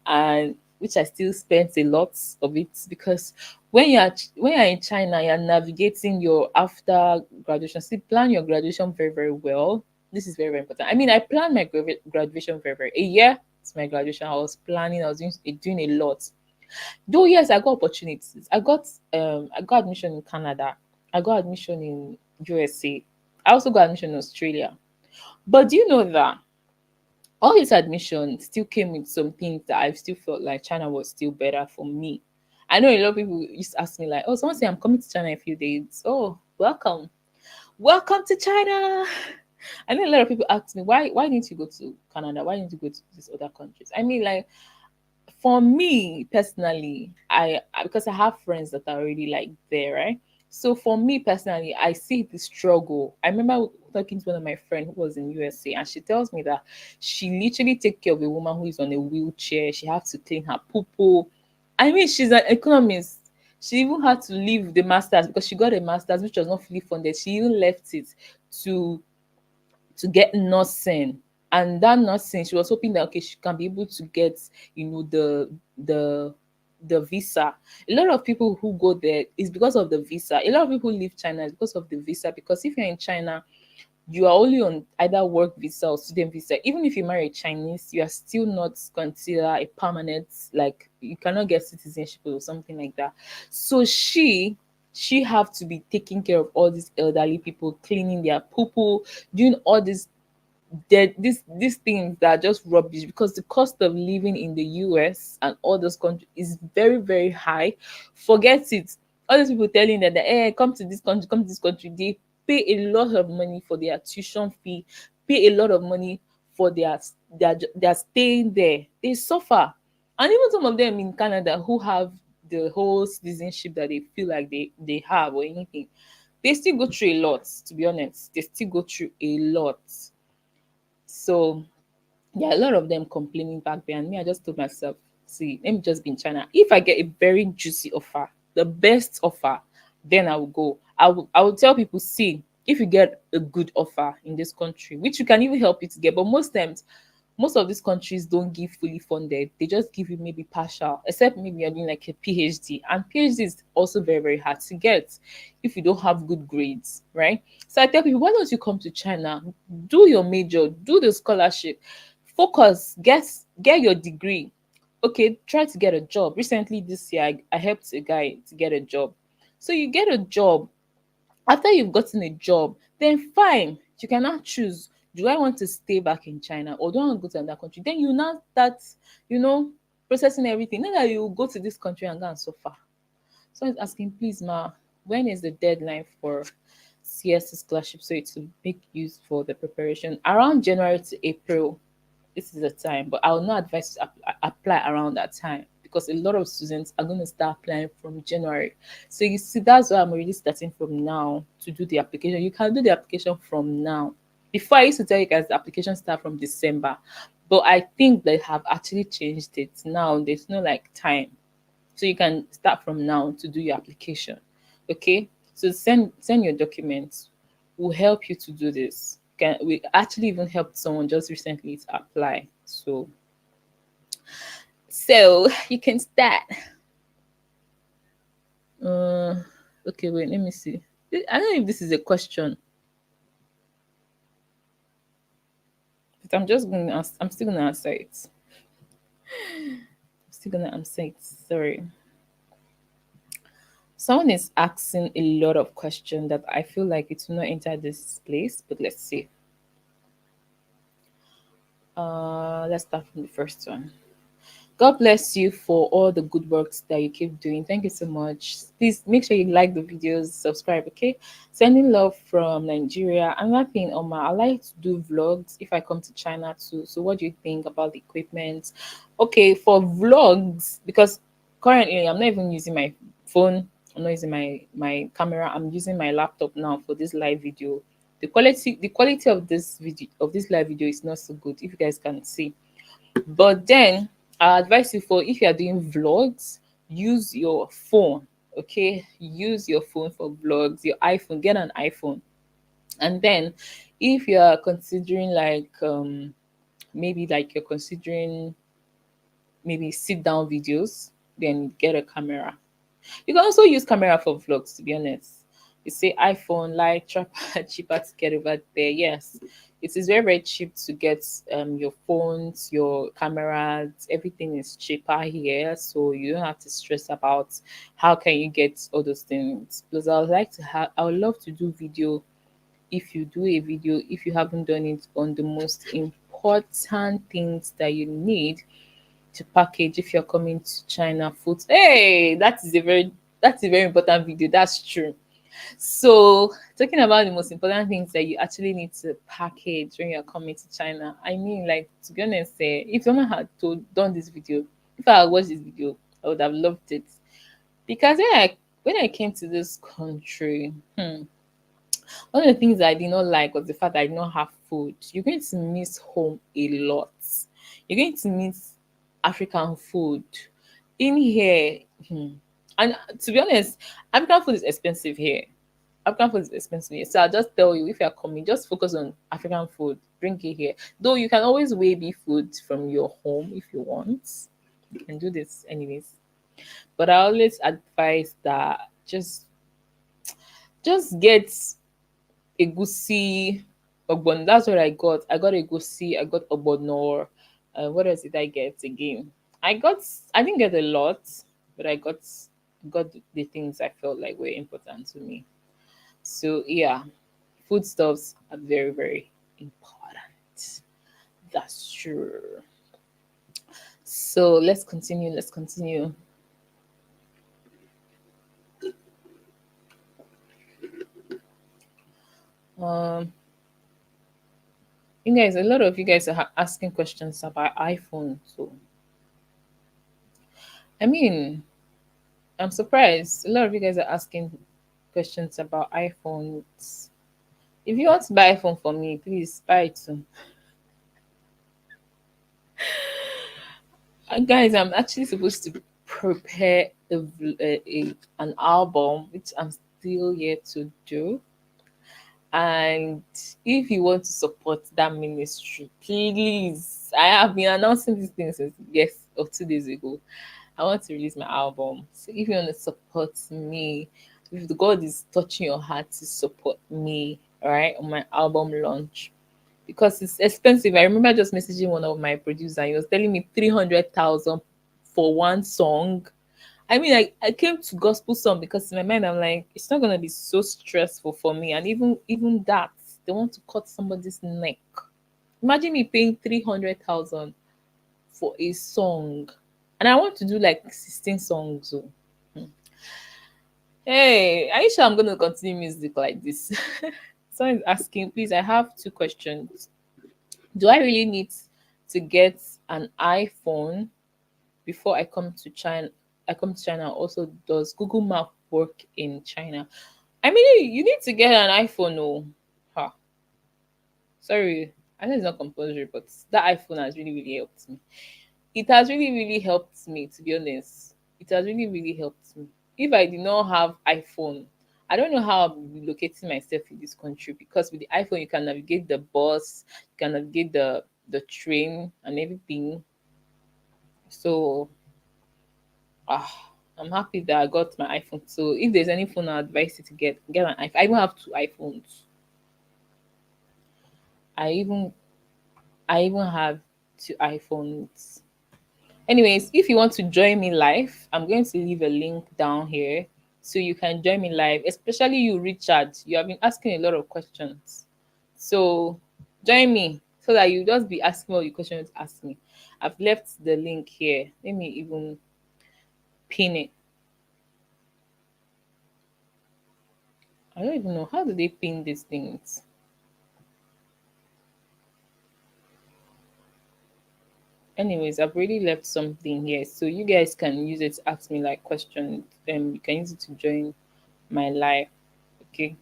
and which I still spent a lot of it, because when you're in China, you're navigating your after graduation. See, plan your graduation very very well. This is very very important. I mean, I planned my graduation very very a year to my graduation. I was planning. I was doing a lot. Though yes, I got opportunities. I got admission in Canada. I got admission in USA. I also got admission in Australia. But do you know that all this admission still came with some things that I still felt like China was still better for me. I know a lot of people used to ask me like, "Oh, someone say I'm coming to China in a few days. Oh, welcome, welcome to China." I know a lot of people ask me why didn't you go to Canada? Why didn't you go to these other countries? I mean, like for me personally, because I have friends that are already like there, right? So for me personally, I see the struggle. I remember talking to one of my friends who was in USA, and she tells me that she literally take care of a woman who is on a wheelchair. She has to clean her poo poo. I mean, she's an economist. She even had to leave the masters because she got a masters which was not fully funded. She even left it to get nursing. And that nursing, she was hoping that okay, she can be able to get, the visa. A lot of people who go there is because of the visa. A lot of people leave China is because of the visa. Because if you're in China, you are only on either work visa or student visa. Even if you marry a Chinese, you are still not considered a permanent, like you cannot get citizenship or something like that. So she have to be taking care of all these elderly people, cleaning their poo poo, doing all this these things that are just rubbish, because the cost of living in the US and all those countries is very very high. Forget it. All these people telling that, hey, come to this country, come to this country, they pay a lot of money for their tuition fee, pay a lot of money for their staying there. They suffer. And even some of them in Canada who have the whole citizenship that they feel like they have or anything, they still go through a lot. To be honest, they still go through a lot. So there are a lot of them complaining back there. And me, I just told myself, see, let me just be in China. If I get a very juicy offer, the best offer, then I will go. I will tell people, see, if you get a good offer in this country, which you can even help you to get, but most times most of these countries don't give fully funded. They just give you maybe partial, except maybe you're doing like a PhD. And PhD is also very, very hard to get if you don't have good grades, right? So I tell people, why don't you come to China, do your major, do the scholarship, focus, get your degree. Okay, try to get a job. Recently this year, I helped a guy to get a job. So you get a job. After you've gotten a job, then fine, you can now choose, do I want to stay back in China or do I want to go to another country? Then you now start, you know, processing everything. Not that you go to this country and go and suffer. So I was asking, please, ma, when is the deadline for CSC scholarship so it will make use for the preparation? Around January to April, this is the time, but I will not advise to apply around that time because a lot of students are going to start applying from January. So you see, that's why I'm already starting from now to do the application. You can do the application from now. Before I used to tell you guys the application start from December, but I think they have actually changed it now. There's no like time, so you can start from now to do your application. Okay, so send your documents. We'll help you to do this. We actually even helped someone just recently to apply. So you can start. uh okay, wait, let me see. I don't know if this is a question, but I'm still gonna answer it. I'm still gonna answer it. Sorry. Someone is asking a lot of questions that I feel like it will not enter this place, but let's see. Let's start from the first one. God bless you for all the good works that you keep doing. Thank you so much. Please make sure you like the videos, subscribe, okay? Sending love from Nigeria. Another thing, Oma, I like to do vlogs if I come to China too. So what do you think about the equipment? Okay, for vlogs, because currently I'm not even using my phone. I'm not using my camera. I'm using my laptop now for this live video. The quality of this video of this live video is not so good, if you guys can see. But then I advise you, for if you are doing vlogs, use your phone. Okay, use your phone for vlogs. Your iPhone, get an iPhone. And then if you are considering like maybe like you're considering maybe sit down videos, then get a camera. You can also use camera for vlogs, to be honest. You say iPhone, like cheaper to get over there. Yes, it is very, very cheap to get your phones, your cameras, everything is cheaper here. So you don't have to stress about how can you get all those things. Because I would love to do video. If you do a video, if you haven't done it, on the most important things that you need to package if you're coming to China food. Hey, that's a very important video. That's true. So talking about the most important things that you actually need to package when you're coming to China. I mean, like, to be honest, if someone had done this video, if I had watched this video, I would have loved it. Because when I came to this country, one of the things that I did not like was the fact that I did not have food. You're going to miss home a lot. You're going to miss African food. In here, and to be honest, African food is expensive here. African food is expensive here. So I'll just tell you, if you're coming, just focus on African food. Bring it here. Though you can always weigh food from your home if you want. You can do this anyways. But I always advise that just get egusi, ogbon. That's what I got. I got egusi. I got ogbonor. What else did I get again? I didn't get a lot, but I got the things I felt like were important to me. So yeah, foodstuffs are very, very important. That's true. So let's continue. Let's continue. Um, you guys, a lot of you guys are asking questions about iPhone. So I mean, I'm surprised. A lot of you guys are asking questions about iPhones. If you want to buy iPhone for me, please buy it soon. Guys, I'm actually supposed to prepare an album, which I'm still yet to do. And if you want to support that ministry, please. I have been announcing these things since yes or 2 days ago. I want to release my album. So if you want to support me, if the God is touching your heart to support me, all right, on my album launch, because it's expensive. I remember just messaging one of my producers. He was telling me 300,000 for one song. I mean, I came to gospel song because in my mind I'm like, it's not gonna be so stressful for me. And even that, they want to cut somebody's neck. Imagine me paying 300,000 for a song, and I want to do like 16 songs. So, hey, are you sure I'm gonna continue music like this? Someone is asking, please. I have two questions. Do I really need to get an iPhone before I come to China? I come to China. Also, does Google Map work in China? I mean, you need to get an iPhone. Oh, ha. Sorry, I know it's not compulsory, but that iPhone has really, really helped me. It has really, really helped me, to be honest. It has really, really helped me. If I did not have iPhone, I don't know how I'll be locating myself in this country, because with the iPhone you can navigate the bus, you can navigate the train and everything. So I'm happy that I got my iPhone. So if there's any phone I advise you to get an iPhone. I even have two iPhones. I even I even have two iPhones. Anyways, if you want to join me live, I'm going to leave a link down here so you can join me live, especially you, Richard. You have been asking a lot of questions. So join me so that you just be asking all the questions to ask me. I've left the link here. Let me even pin it. I don't even know how do they pin these things. Anyways, I've really left something here, so you guys can use it to ask me like questions. You can use it to join my live. Okay.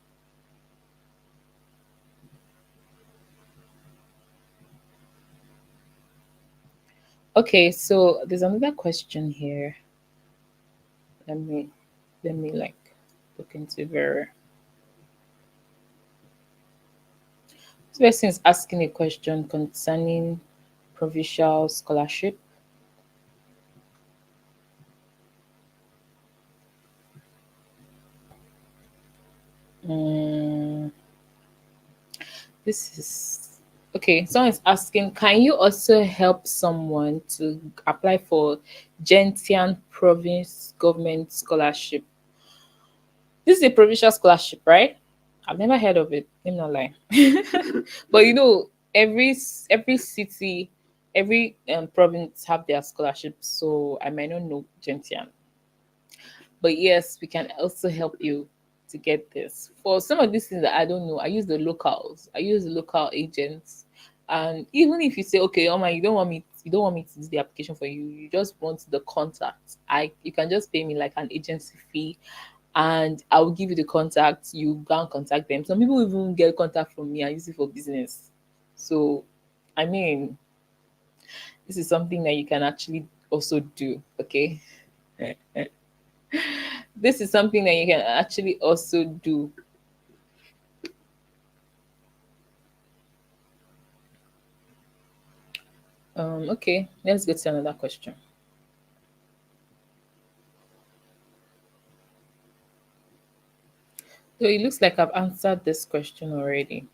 Okay, so there's another question here. Let me like look into very. This person is asking a question concerning provincial scholarship. Mm, this is okay. Someone is asking, can you also help someone to apply for Gentian Province Government Scholarship? This is a provincial scholarship, right? I've never heard of it. I'm not lying. But you know, every city, every province have their scholarships. So I might not know Gentian. But yes, we can also help you to get this. For some of these things that I don't know, I use the locals. I use the local agents. And even if you say, okay, oh my, you don't want me to do the application for you, you just want the contact. You can just pay me like an agency fee and I will give you the contact. You go and contact them. Some people even get contact from me and use it for business. So I mean, this is something that you can actually also do. Okay. This is something that you can actually also do. Okay, let's get to another question. So it looks like I've answered this question already.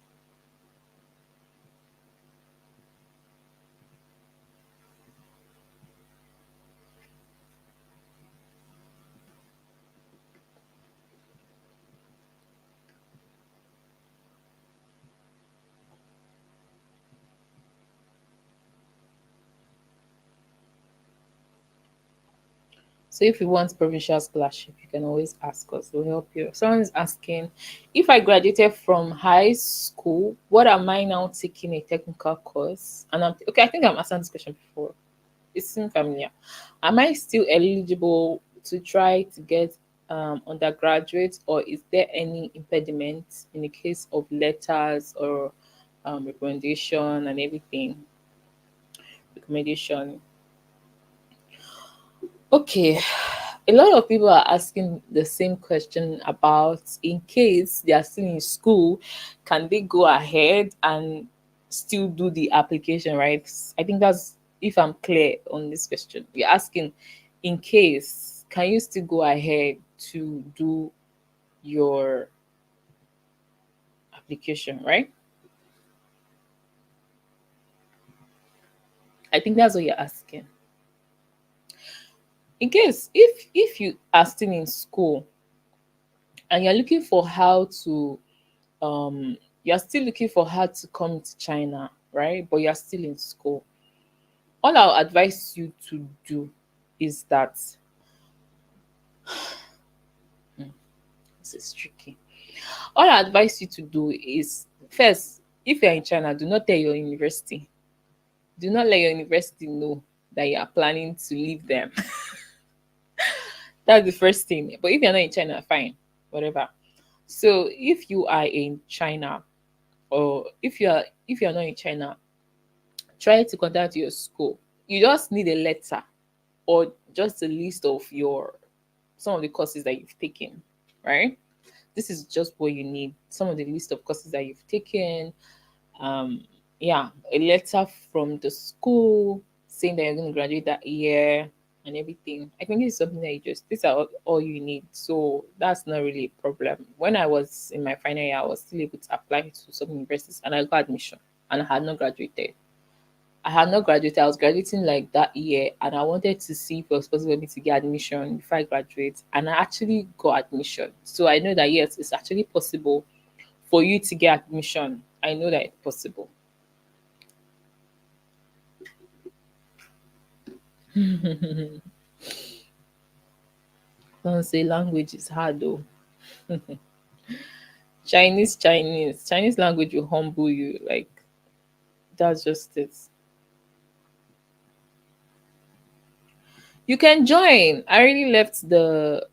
So if you want provincial scholarship, you can always ask us. We'll help you. Someone is asking, if I graduated from high school, what am I now taking a technical course? And I'm okay. I think I'm answering this question before. It seems familiar. Am I still eligible to try to get undergraduate, or is there any impediment in the case of letters or recommendation and everything? Recommendation. Okay, a lot of people are asking the same question about in case they are still in school, can they go ahead and still do the application, right? I think that's if I'm clear on this question. You're asking in case, can you still go ahead to do your application, right? I think that's what you're asking. In case if you are still in school and you're looking for how to you're still looking for how to come to China, right? But you're still in school. All I'll advise you to do is that hmm, this is tricky. All I advise you to do is first, if you're in China, do not tell your university. Do not let your university know that you are planning to leave them. That's the first thing. But if you're not in China, fine, whatever. So if you are in China, or if you're not in China, try to contact your school. You just need a letter or just a list of your some of the courses that you've taken, right? This is just what you need. Some of the list of courses that you've taken. Um, yeah, a letter from the school saying that you're going to graduate that year and everything. I think this is something that these are all you need. So that's not really a problem. When I was in my final year, I was still able to apply to some universities and I got admission and I had not graduated. I had not graduated. I was graduating like that year, and I wanted to see if it was possible for me to get admission before I graduate. And I actually got admission. So I know that yes, it's actually possible for you to get admission. I know that it's possible. Don't say language is hard though. Chinese language will humble you. Like that's just it. You can join. I left the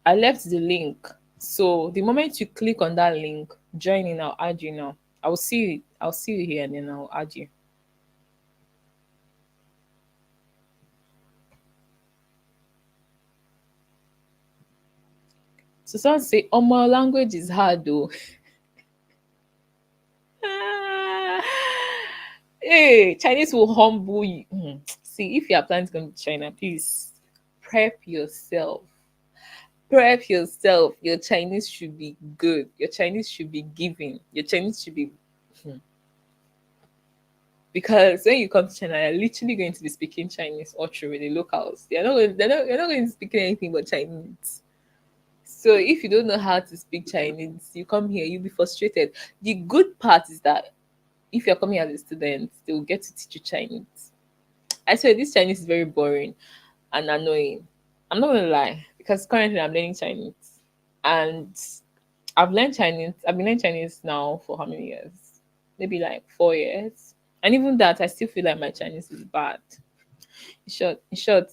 link. So the moment you click on that link, join in, I'll add you now. I'll see you here and then I'll add you. So someone say, oh my language is hard though. Hey, Chinese will humble you. See, if you are planning to come to China, please prep yourself. Prep yourself. Your Chinese should be good. Your Chinese should be giving. Your Chinese should be. Hmm. Because when you come to China, you're literally going to be speaking Chinese all through with the locals. You're not going to speak anything but Chinese. So if you don't know how to speak Chinese, you come here, you'll be frustrated. The good part is that if you're coming as a student, they will get to teach you Chinese. I swear this Chinese is very boring and annoying. I'm not gonna lie, because currently I'm learning Chinese. And I've been learning Chinese now for how many years? Maybe like 4 years. And even that I still feel like my Chinese is bad. In short,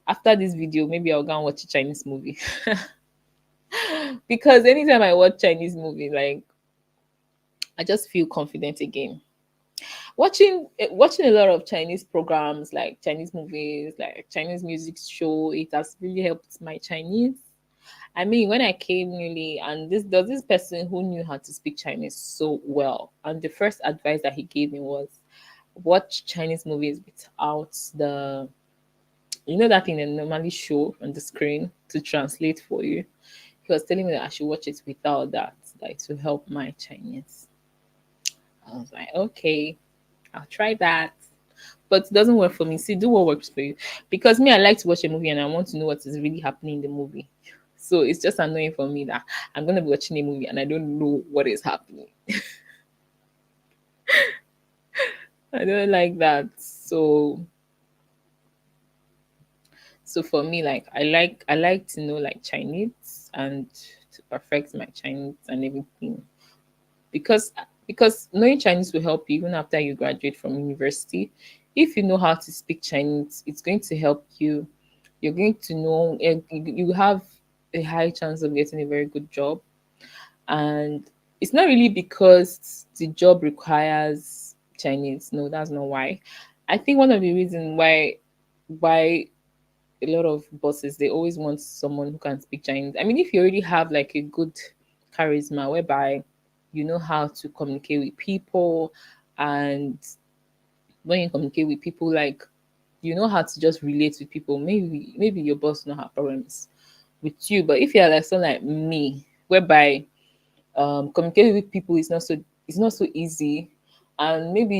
after this video, maybe I'll go and watch a Chinese movie. Because anytime I watch Chinese movie, like I just feel confident again. Watching a lot of Chinese programs, like Chinese movies, like Chinese music show, it has really helped my Chinese. I mean, when I came newly, and this person who knew how to speak Chinese so well, and the first advice that he gave me was watch Chinese movies without the, you know, that thing they normally show on the screen to translate for you. He was telling me that I should watch it without that, that it will help my Chinese. I was like, okay, I'll try that. But it doesn't work for me. See, do what works for you. Because me, I like to watch a movie and I want to know what is really happening in the movie. So it's just annoying for me that I'm gonna be watching a movie and I don't know what is happening. I don't like that. So for me, like I like to know like Chinese and to perfect my Chinese and everything. because because knowing Chinese will help you even after you graduate from university. If you know how to speak Chinese, it's going to help you. You're going to know, you have a high chance of getting a very good job. And it's not really because the job requires Chinese. No, that's not why. I think one of the reasons why a lot of bosses, they always want someone who can speak Chinese. I mean, if you already have like a good charisma whereby you know how to communicate with people, and when you communicate with people, like you know how to just relate with people, maybe your boss will not have problems with you. But if you're like someone like me, whereby communicating with people is not so, it's not so easy, and maybe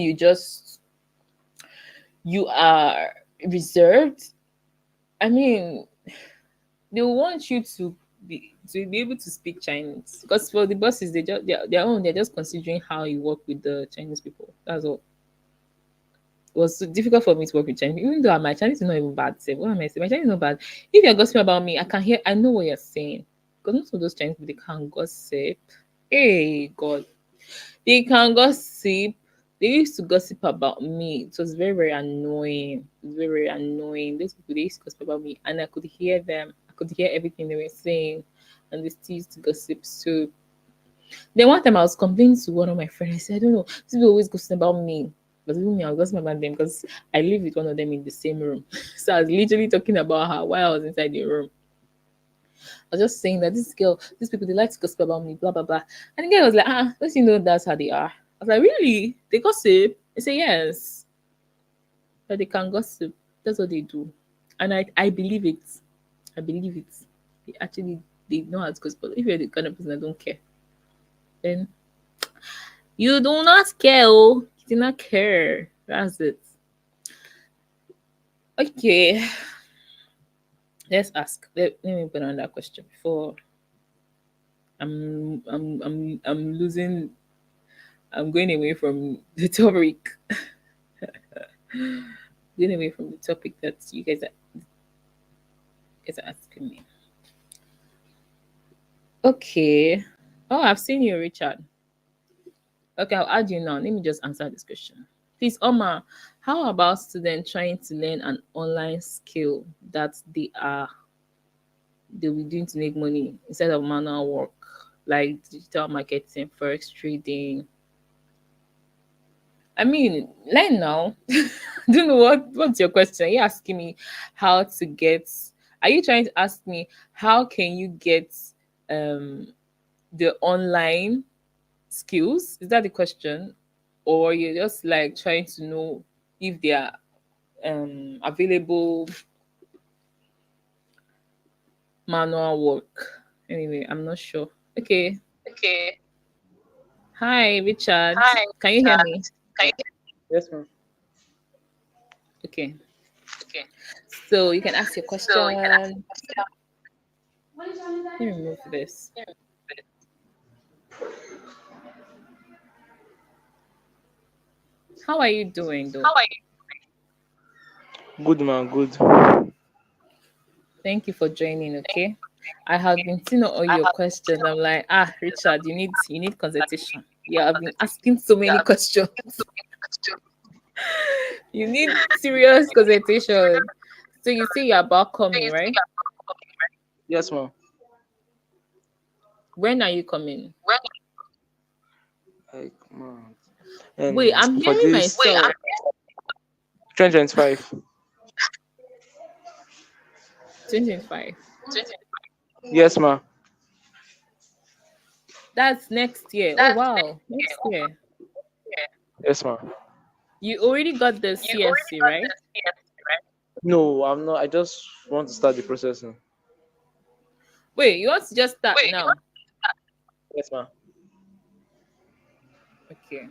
you are reserved. I mean, they want you to be able to speak Chinese, because for the bosses, they're just considering how you work with the Chinese people. That's all. It was so difficult for me to work with Chinese, even though my Chinese is not even bad. Say, what am I saying? My Chinese is not bad. If you're gossiping about me, I can hear. I know what you're saying. Because most of those Chinese people, they can gossip. Hey God, they can gossip. They used to gossip about me. It was very, very annoying. It was very, very annoying. Those people, they used to gossip about me, and I could hear them. I could hear everything they were saying, and they still used to gossip. So then one time I was complaining to one of my friends. I said, I don't know, these people always gossip about me. But even me, I was gossiping about them because I live with one of them in the same room. So I was literally talking about her while I was inside the room. I was just saying that this girl, these people, they like to gossip about me, blah blah blah. And the guy was like, don't you know that's how they are? I was like, really? They gossip? They say yes, that they can gossip. That's what they do, and I believe it. I believe it. They actually, they know how to gossip. But if you're the kind of person that don't care, then you do not care. Oh, you do not care. That's it. Okay, let's ask. Let me put on that question before I'm losing. I'm going away from the topic. going away from the topic that you guys are asking me. Okay. Oh, I've seen you, Richard. Okay, I'll add you now. Let me just answer this question. Please, Omar, how about students trying to learn an online skill that they'll be doing to make money instead of manual work, like digital marketing, forex trading? I mean, learn now. Don't know what's your question. Are you asking me how to get? Are you trying to ask me how can you get um the online skills? Is that the question? Or you're just like trying to know if they are available manual work? Anyway, I'm not sure. Okay. Okay. Hi, Richard. Hi, Can you hear Richard. me? Can you? Yes, ma'am. Okay. Okay. So you can ask your So you can ask question. Let me remove this. him. How are you doing though? How are you? Good, man. Good. Thank you for joining, okay? I have been seeing all I your have questions. I'm like, Richard, you need consultation. Yeah, I've been consultation. asking so many Yeah. questions. You need serious consultation. So you say you're about So coming, you see right? your copy, right? Yes, ma'am. When are you coming? When? Like, man. Wait, I'm For hearing this. Wait, myself. I'm 2025. 2025. Yes, ma'am. That's next year. Oh That's next wow, year. next Oh, year. yeah. Yes, ma'am. You already got the You already CSC, got right? the CSC, right? No, I'm not. I just want to start the process now. Wait, you want to just start Wait, you now? want to start? Yes, ma'am. Okay.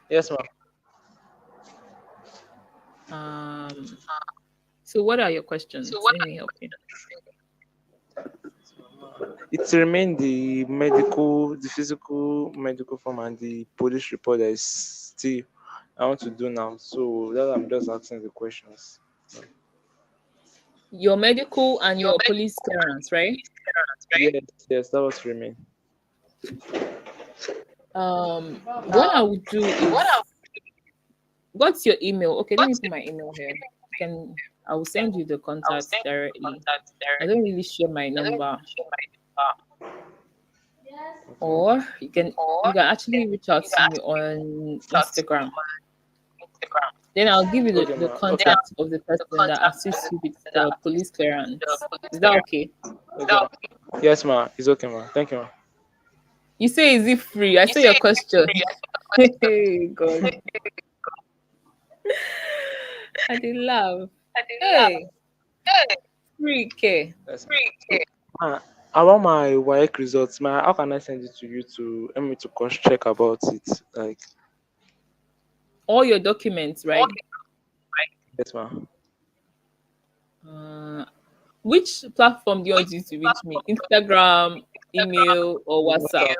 Yes, ma'am. Um. So what are your So questions? what Let are me your help you. questions? It remained the medical, the physical medical form and the police report that is still I want to do now. So that I'm just asking the questions. Your medical and Your your police medical and clearance, right? police clearance, right? Yes, yes, that was remain. What I would do What is, are what's your email? Okay, let me what's put the my email here. I will send you the I will contacts send you the directly. contact I don't directly. really share my I don't number, share my okay. or you can Or you can you actually reach out can to me actually on chat to me Instagram. on Instagram. Then I'll give you Okay, the ma. Okay. Then contact of the the person that contact of assists the you with person that the police assists you with the clearance. police Is that clearance. okay? Okay, ma. Yes, ma. It's okay, ma. Thank you, ma. You say, is it free? I You say say your it's question. free. I saw the Hey, God. question. I did laugh. I did laugh. Hey, Hey, free care. that's free. Okay. About my work results, how can I send it to you to help me to cross check about it? Like, All your documents, all right? the right? Yes, ma. Uh, which platform do you want Which to use to reach me? platform do you Instagram, use? Instagram, email, or WhatsApp? email,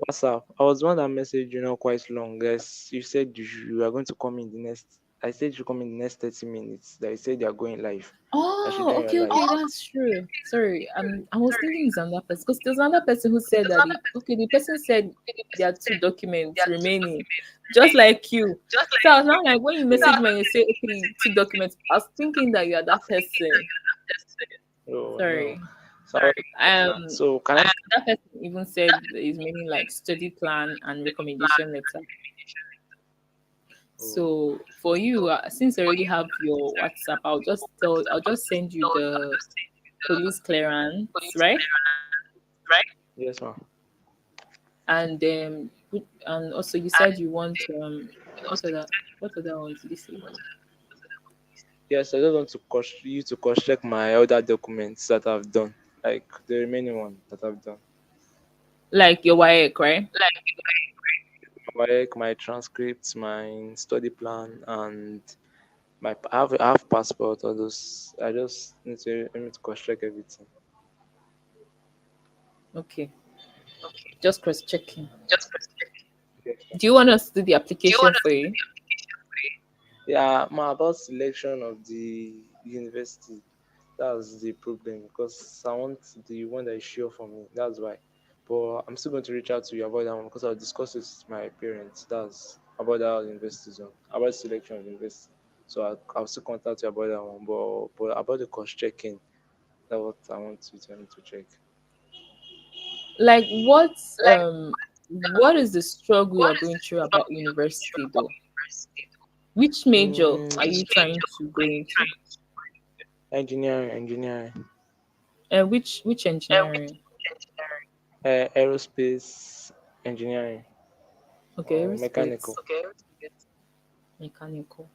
WhatsApp. I was one that messaged you not quite long. Guys, you said you are going to come in the next. I said you come in the next 30 minutes. That you said you are going live. I should Oh, join your okay, live. okay, Oh, that's true. Sorry, I was sorry. thinking it's another person because there's another person who said There's that another person. the person said The there person are two said documents there are two remaining, documents just remaining. like you. Just So I like was you. now like, when you So message I me and you say, was okay, messaging two when you say documents, I was thinking that you are I was that thinking that person. you are that person. Oh no. Sorry. Sorry. Um, So can I that person even said is meaning like study plan and study plan recommendation and letter. recommendation letter? Oh. So for you, So since I for already you, have your since I already WhatsApp, have your I'll WhatsApp, just send you I'll the just send you police the clearance, police right? clearance, right? Yes, ma'am. And and also you And said you want what also you other said you what other ones did you say? yes, I just want to you to cross check my other documents that I've done, like the remaining one that I've done, Like your WAEC, right? like my work, my transcripts, my study plan, and I have passport. All those. I just need to cross check everything. Okay, Okay, just cross checking. just cross check. Yes, ma'am. Do you want us to do the Do you application want us for to do you? the application for you? Yeah, about selection of the university. That's the problem because I want the one that is sure for me. That's why. But I'm still going to reach out to you about that one because I'll discuss it with my parents. That's about that university zone, about selection of university. So I'll still contact you about that one. But about the cost checking, that's what I want you to tell me to check. Like what is the struggle you're going through about university though? Which major are you trying to go into? Engineering, And which engineering? aerospace engineering Okay, or aerospace, mechanical. mechanical.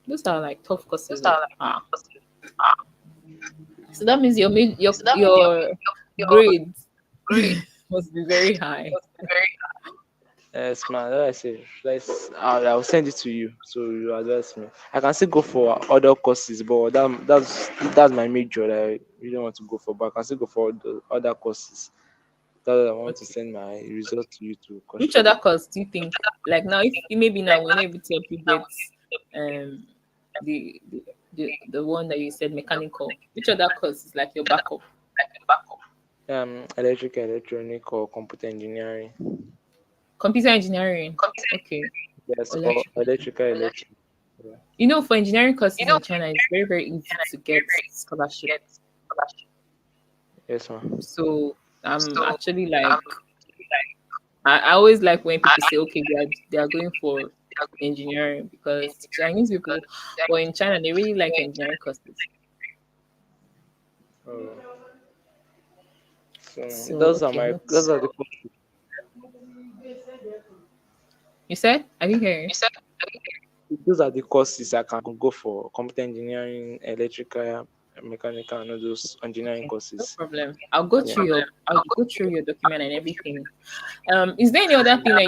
Those are like tough courses. Oh. So that means your grades must be very high. Man, like I say, I'll send it to you so you advise me. I can still go for other courses, but that's my major that I really want to go for. But I can still go for the other courses. That I want to Okay. send my result to you to cross Which check. other course do you think? Like now, if maybe now we're not able to help you get um the the one that you said mechanical. Which other course is like your backup? Electrical, electronic, or computer engineering. Computer engineering. Okay. Yes, or Electrical. electrical, electric. Yeah. You know, for engineering courses in China, it's very, very easy to get scholarship. Yes, ma'am. So I'm actually like, I always like when people say, okay, they are going for engineering because Chinese people, or in China, they really like engineering courses. Oh. So So okay, not those are the you said? I didn't hear you. courses I can go for: computer engineering, electrical, mechanical, and all those engineering Okay, no courses. problem. Yeah. I'll go through your document and everything. Is there any other thing that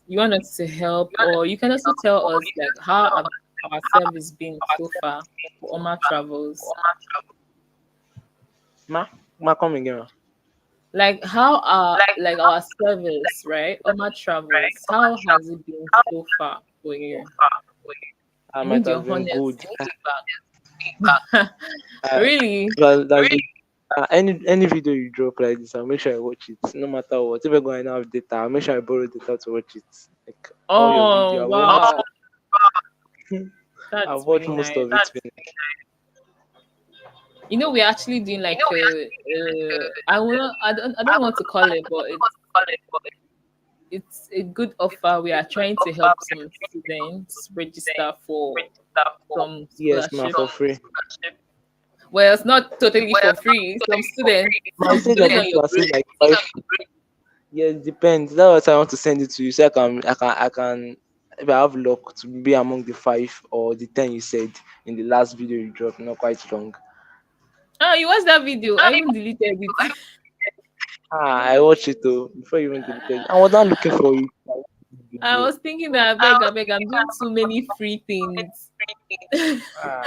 you want us to help, or you can also tell us like how our service been so far for Ormah Travels? Ma, come again. Ma. Like how our service, right? Ormah Travels, how has it been so far for you? I I might need your have been good. honest feedback. Uh, Really? that's any video you drop like this, I'll make sure I watch it. No matter what, if I go and have data, I'll make sure I borrow data to watch it. Like all your Oh video, wow, I that's watch really most nice. of it. Finish. You know, we're actually doing like I don't want to call it, but it's a good offer. We are trying to help some students register for some Yes, ma, scholarship. for free. Well, it's not totally for free. Some students, Ma, I say they're based going on your to grade. accept like five. Yeah, it depends. That's what I want to send it to you, so I can. If I have luck to be among the 5 or the 10 you said in the last video you dropped, not quite long. Oh, you watched that video? I even deleted it. I watched it though before you even deleted it. I was not looking for it. I Video. was thinking that I beg, I'm doing too many free things. Ah,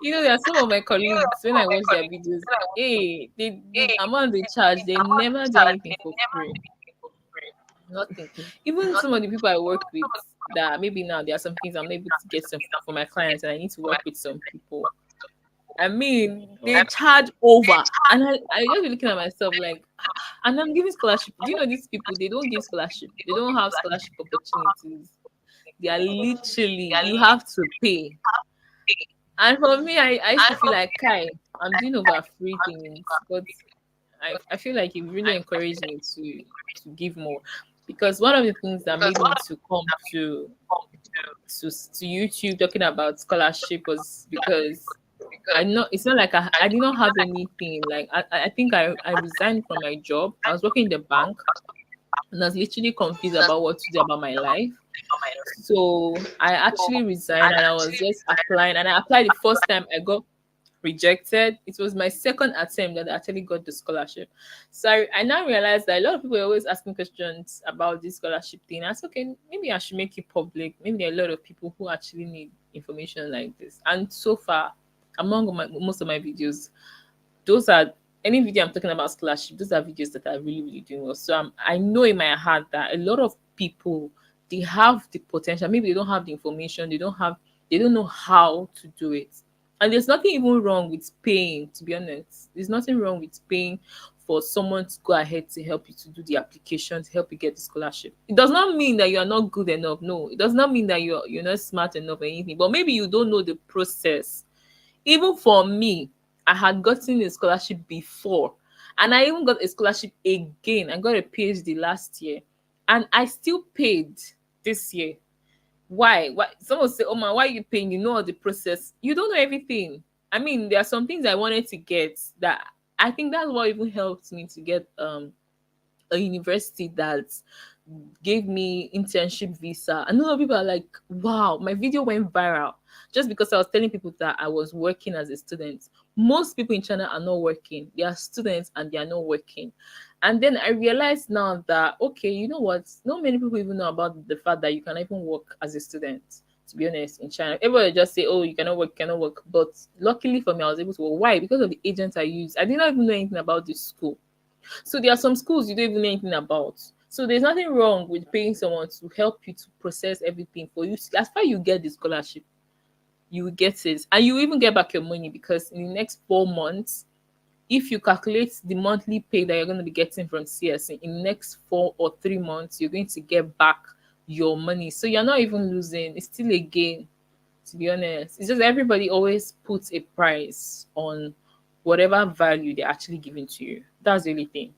You know, there are some of my colleagues when I watch their videos, hey, the amount they charge, they never do anything for free. Nothing. Even some of the people I work with, that maybe now there are some things I'm able to get some for my clients, and I need to work with some people. I mean, they charge over, and I just be looking at myself like, and I'm giving scholarship. Do you know these people? They don't give scholarship. They don't have scholarship opportunities. They are literally you have to pay. And for me, I used to feel like, Kai, I'm doing over free things, but I feel like it really encouraged me to give more because one of the things that made me to come to YouTube talking about scholarship was because I know it's not like I did not have anything. Like I think I resigned from my job. I was working in the bank and I was literally confused about what to do about my life. So I actually resigned and I was just applying and I applied the first time I got rejected. It was my second attempt that I actually got the scholarship. So I now realized that a lot of people are always asking questions about this scholarship thing. I said, okay, maybe I should make it public. Maybe there are a lot of people who actually need information like this. And so far, among most of my videos, those are any video I'm talking about scholarship, those are videos that are really, really doing well. So I know in my heart that a lot of people they have the potential. Maybe they don't have the information, they don't have They don't know how to do it. And there's nothing even wrong with paying, to be honest. There's nothing wrong with paying for someone to go ahead to help you to do the application, to help you get the scholarship. It does not mean that you are not good enough. No, it does not mean that you're not smart enough or anything. But maybe you don't know the process. Even for me, I had gotten a scholarship before, and I even got a scholarship again. I got a PhD last year, and I still paid this year. Why? Why? Someone say, "Oh man, why are you paying? You know all the process. You don't know everything." I mean, there are some things I wanted to get that I think that's what even helped me to get a university that gave me internship visa. And a lot of people are like, wow, my video went viral just because I was telling people that I was working as a student. Most people in China are not working. They are students and they are not working. And then I realized now that, okay, you know what? Not many people even know about the fact that you can even work as a student. To be honest, in China, everybody just say, "Oh, you cannot work, cannot work." But luckily for me, I was able to work. Why? Because of the agents I used. I did not even know anything about this school. So there are some schools you don't even know anything about. So there's nothing wrong with paying someone to help you to process everything for you. As far you get the scholarship, you will get it, and you will even get back your money because in the next 4 months, if you calculate the monthly pay that you're going to be getting from CSC in the next 4 or 3 months, you're going to get back your money. So you're not even losing; it's still a gain. To be honest, it's just everybody always puts a price on whatever value they're actually giving to you. That's the only thing.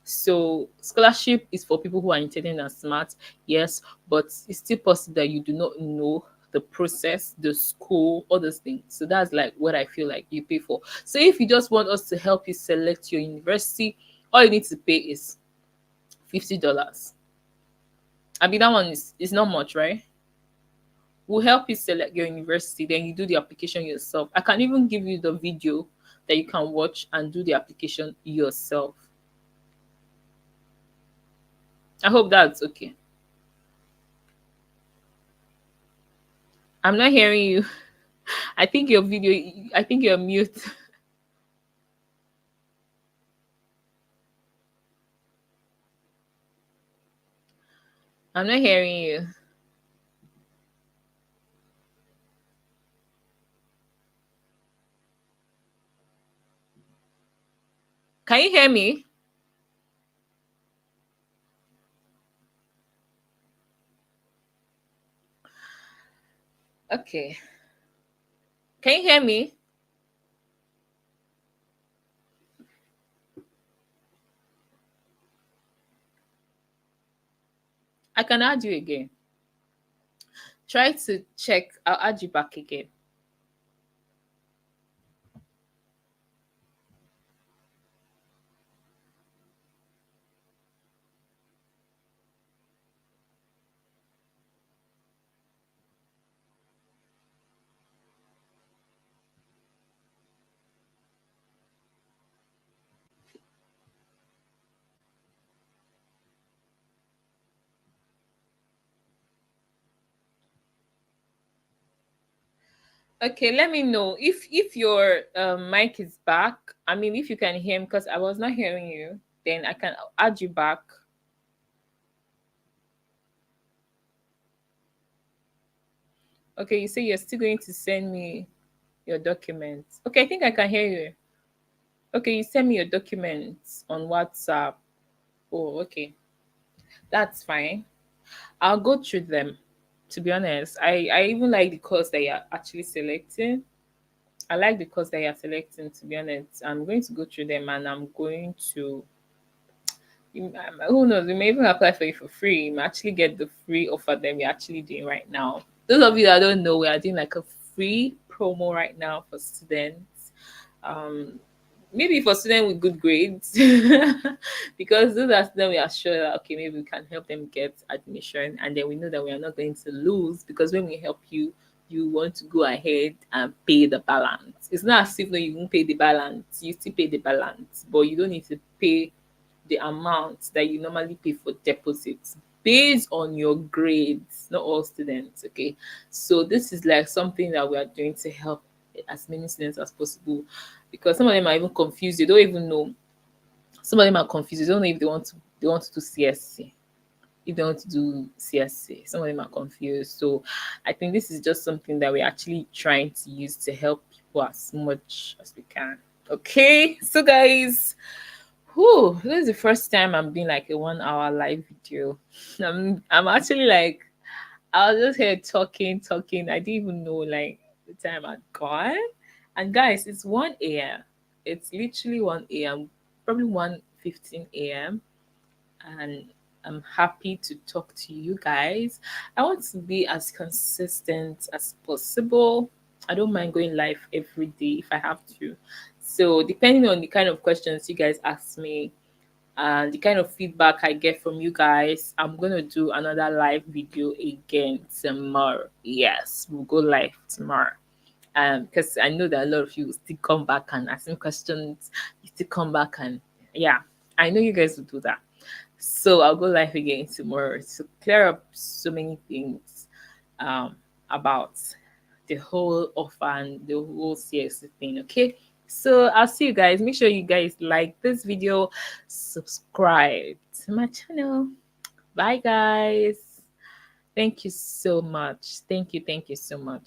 So scholarship is for people who are intelligent and smart, yes, but it's still possible that you do not know the process, the school, all those things. So that's like what I feel like you pay for. So if you just want us to help you select your university, all you need to pay is $50. I mean that one is not much, right? We'll help you select your university, then you do the application yourself. I can even give you the video that you can watch and do the application yourself. I hope that's okay. I'm not hearing you. I think your video, I think you're mute. I'm not hearing you. Can you hear me? Okay. Can you hear me? I can add you again. Try to check. I'll add you back again. Okay, let me know if your mic is back. I mean, if you can hear me, because I was not hearing you, then I can add you back. Okay, you say you're still going to send me your documents. Okay, I think I can hear you. Okay, you send me your documents on WhatsApp. Oh, okay. That's fine. I'll go through them. To be honest, I even like the course that you're actually selecting. I like the course that you're selecting. To be honest, I'm going to go through them and I'm going to. Who knows? We may even apply for it for free. You may actually get the free offer that we're actually doing right now. Those of you that don't know, we are doing like a free promo right now for students. Um, Maybe for students with good grades, because those are students we are sure that okay, maybe we can help them get admission, and then we know that we are not going to lose because when we help you, you want to go ahead and pay the balance. It's not as if no, you won't pay the balance, you still pay the balance, but you don't need to pay the amount that you normally pay for deposits based on your grades. Not all students, okay? So this is like something that we are doing to help as many students as possible, because some of them are even confused. They don't even know. Some of them are confused. They don't know if they want to do CSC. if they want to do CSC. Some of them are confused. So I think this is just something that we're actually trying to use to help people as much as we can. Okay, so guys, whew, this is the first time I'm doing like a 1 hour live video. I'm actually like, I was just here talking. I didn't even know like the time had gone. And guys, it's 1 a.m. It's literally 1 a.m. Probably 1:15 a.m. And I'm happy to talk to you guys. I want to be as consistent as possible. I don't mind going live every day if I have to. So depending on the kind of questions you guys ask me, and the kind of feedback I get from you guys, I'm gonna do another live video again tomorrow. Yes, we'll go live tomorrow. Because I know that a lot of you will still come back and ask me questions. You still come back and yeah, I know you guys will do that. So I'll go live again tomorrow to clear up so many things um about the whole offer and the whole CSC thing. Okay. So I'll see you guys. Make sure you guys like this video, subscribe to my channel. Bye guys. Thank you so much. Thank you so much.